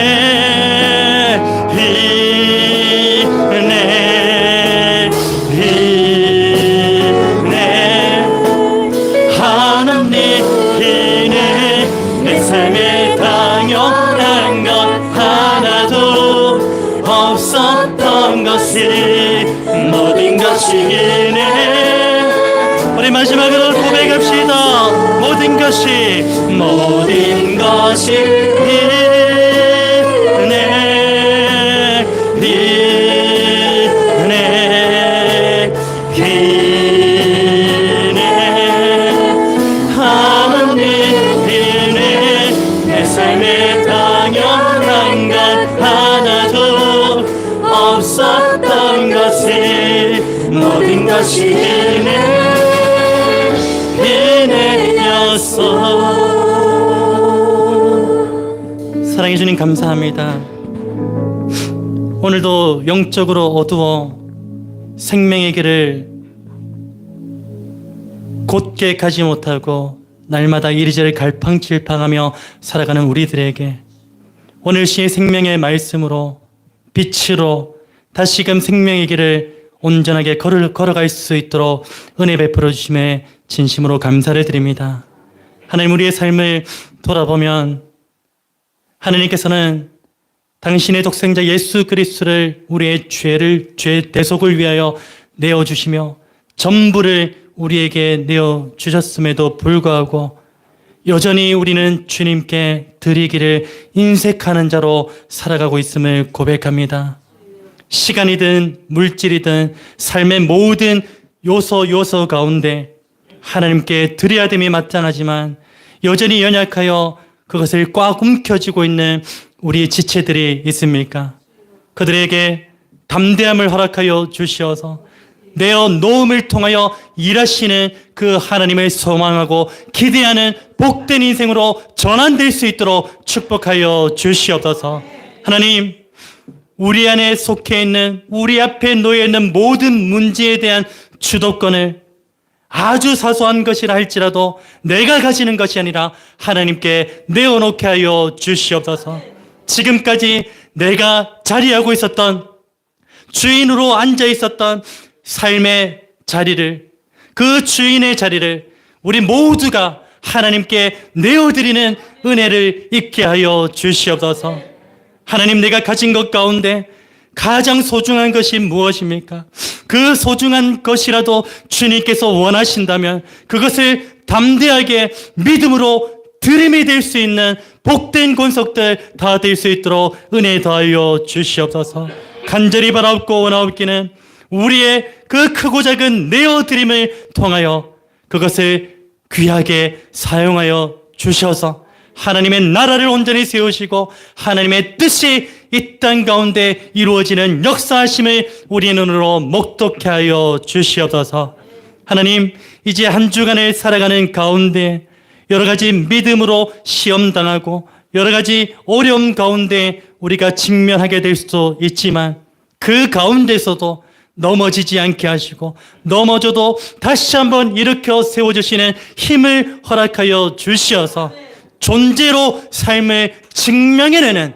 내 삶에 당연한 것 하나도 없었던 것이 모든 것이 이내. 우리 마지막으로 고백합시다. 모든 것이 내 삶에 당연한 것 하나도 없었던 것이 모든 것이 은혜였어. 사랑해 주님 감사합니다. 오늘도 영적으로 어두워 생명의 길을 곧게 가지 못하고 날마다 이리저리 갈팡질팡하며 살아가는 우리들에게 오늘 시의 생명의 말씀으로 빛으로 다시금 생명의 길을 온전하게 걸어갈 수 있도록 은혜 베풀어 주심에 진심으로 감사를 드립니다. 하나님, 우리의 삶을 돌아보면 하나님께서는 당신의 독생자 예수 그리스도를 우리의 죄 대속을 위하여 내어주시며 전부를 우리에게 내어주셨음에도 불구하고 여전히 우리는 주님께 드리기를 인색하는 자로 살아가고 있음을 고백합니다. 시간이든 물질이든 삶의 모든 요소 가운데 하나님께 드려야 됨이 마땅하지만 여전히 연약하여 그것을 꽉 움켜쥐고 있는 우리 지체들이 있습니까? 그들에게 담대함을 허락하여 주시어서 내어 놓음을 통하여 일하시는 그 하나님을 소망하고 기대하는 복된 인생으로 전환될 수 있도록 축복하여 주시옵소서. 하나님, 우리 안에 속해 있는, 우리 앞에 놓여 있는 모든 문제에 대한 주도권을 아주 사소한 것이라 할지라도 내가 가지는 것이 아니라 하나님께 내어놓게 하여 주시옵소서. 지금까지 내가 자리하고 있었던, 주인으로 앉아 있었던 삶의 자리를, 그 주인의 자리를 우리 모두가 하나님께 내어드리는 은혜를 있게 하여 주시옵소서. 하나님, 내가 가진 것 가운데 가장 소중한 것이 무엇입니까? 그 소중한 것이라도 주님께서 원하신다면 그것을 담대하게 믿음으로 드림이 될 수 있는 복된 권속들 다 될 수 있도록 은혜 더하여 주시옵소서. 간절히 바라옵고 원하옵기는 우리의 그 크고 작은 내어드림을 통하여 그것을 귀하게 사용하여 주셔서 하나님의 나라를 온전히 세우시고 하나님의 뜻이 이 땅 가운데 이루어지는 역사하심을 우리 눈으로 목독케 하여 주시옵소서. 하나님, 이제 한 주간을 살아가는 가운데 여러 가지 믿음으로 시험당하고 여러 가지 어려움 가운데 우리가 직면하게 될 수도 있지만 그 가운데서도 넘어지지 않게 하시고 넘어져도 다시 한번 일으켜 세워주시는 힘을 허락하여 주시어서 존재로 삶을 증명해내는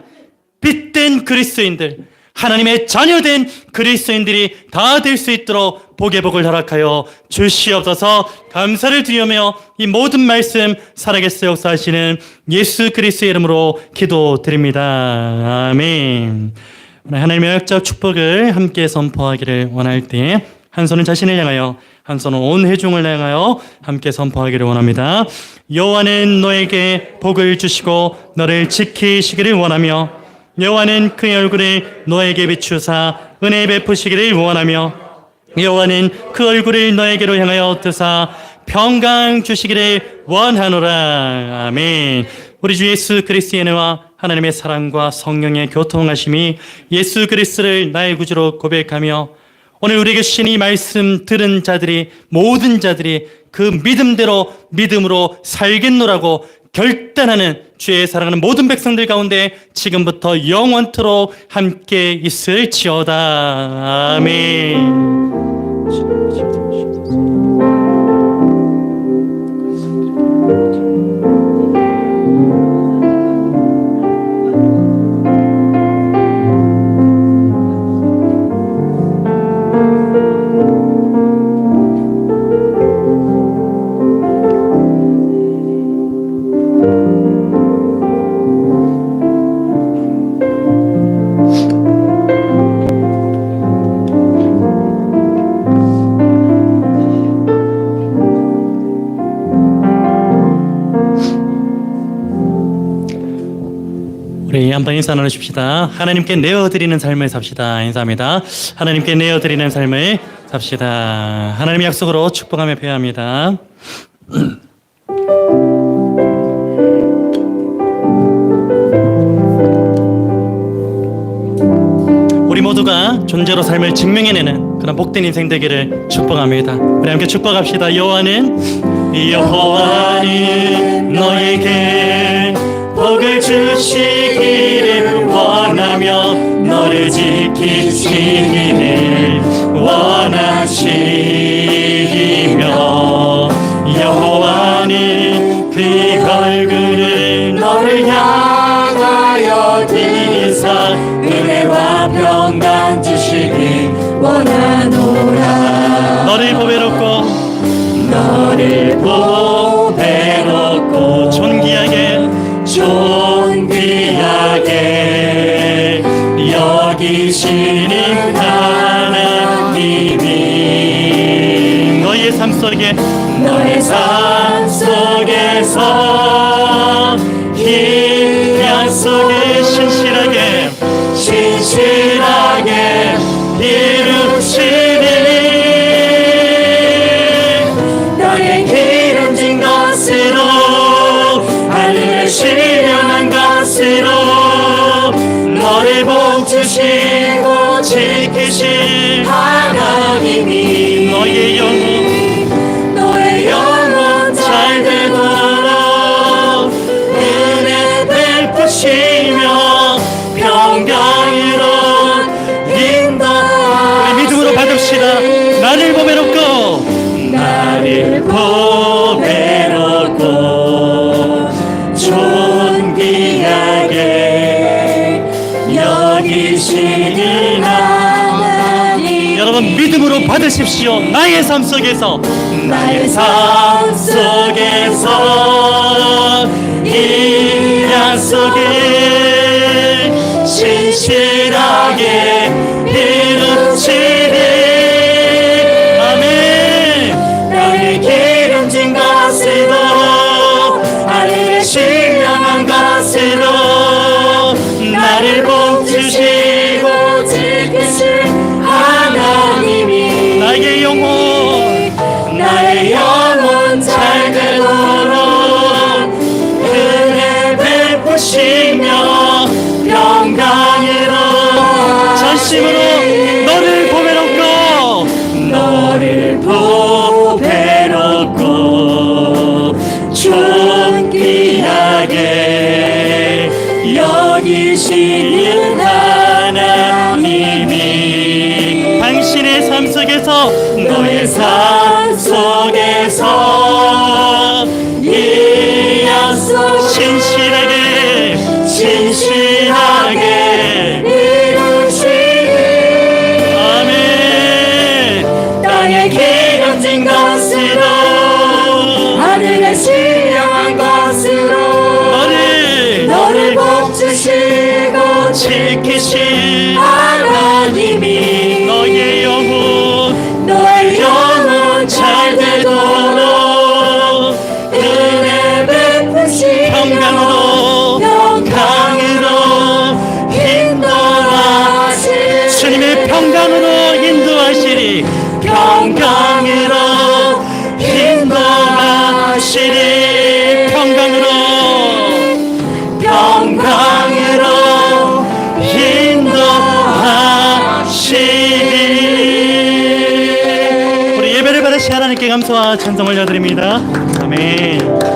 빛된 그리스도인들, 하나님의 자녀된 그리스도인들이 다 될 수 있도록 복의 복을 허락하여 주시옵소서. 감사를 드리며 이 모든 말씀 살아계서 역사하시는 예수 그리스도의 이름으로 기도드립니다. 아멘. 하나님의 역적 축복을 함께 선포하기를 원할 때 한 손은 자신을 향하여 한 손은 온 회중을 향하여 함께 선포하기를 원합니다. 여호와는 너에게 복을 주시고 너를 지키시기를 원하며 여호와는 그의 얼굴을 너에게 비추사 은혜 베푸시기를 원하며 여호와는 그 얼굴을 너에게로 향하여 뜨사 평강 주시기를 원하노라. 아멘. 우리 주 예수 그리스도의 은혜와 하나님의 사랑과 성령의 교통하심이 예수 그리스도를 나의 구주로 고백하며 오늘 우리에게 주신 이 말씀 들은 자들이 모든 자들이 그 믿음대로 믿음으로 살겠노라고 결단하는 주의 사랑하는 모든 백성들 가운데 지금부터 영원토록 함께 있을지어다. 아멘. 우리 한번 인사 나누십시다. 하나님께 내어드리는 삶을 삽시다. 인사합니다. 하나님께 내어드리는 삶을 삽시다. 하나님의 약속으로 축복하며 표현합니다. 우리 모두가 존재로 삶을 증명해내는 그런 복된 인생 되기를 축복합니다. 우리 함께 축복합시다. 여호와는 너에게 복을 주시기를 원하며 너를 지키시기를 원하시며 여호와는 그 얼굴을 너를 향하여 드리사 은혜와 평강 주시길 원하노라. 너를 보배롭고 존귀하게 여기시는 하나님이 너의 삶 속에서 희망 속에 신실하게 이루시니 너의 기름진 것으로 하늘을 신령한 것으로 너를 복 주시고 지키실 하나님이 너의 영혼 잘 되도록 은혜 베푸시며 평강으로 인도하시니 우리 믿음으로 받읍시다. 나를 보배롭고 존귀하게 여기시는 하나님. 여러분 믿음으로 받으십시오. 나의 삶 속에서 나의 삶 속에서 이 약속을 신실하게 이루치리. 아멘. 땅에 기름진 것으로 하늘에 신령한 것으로 나를 복주시고 지키신 하나님이 나의 영혼 잘 되도록 은혜 베푸시며 평강으로 전심으로 너를 보배롭고 존귀하게 여기시는 하나님이 당신의 삶 속에서 너의 삶 속에서 이 약속 신실하게 이루시니. 아멘. 땅에 기름진 것으로 하늘에 신령한 것으로 너를 복주시고 지키신 하나님이 너의 영혼 잘 되도록 은혜 베푸시 평강으로 인도하시리. 주님의 평강으로 인도하시리. 평강으로 인도하시리. 평강으로 인도하시리. 우리 예배를 받으신 하나님께 감사와 찬송을 올려드립니다. 아멘.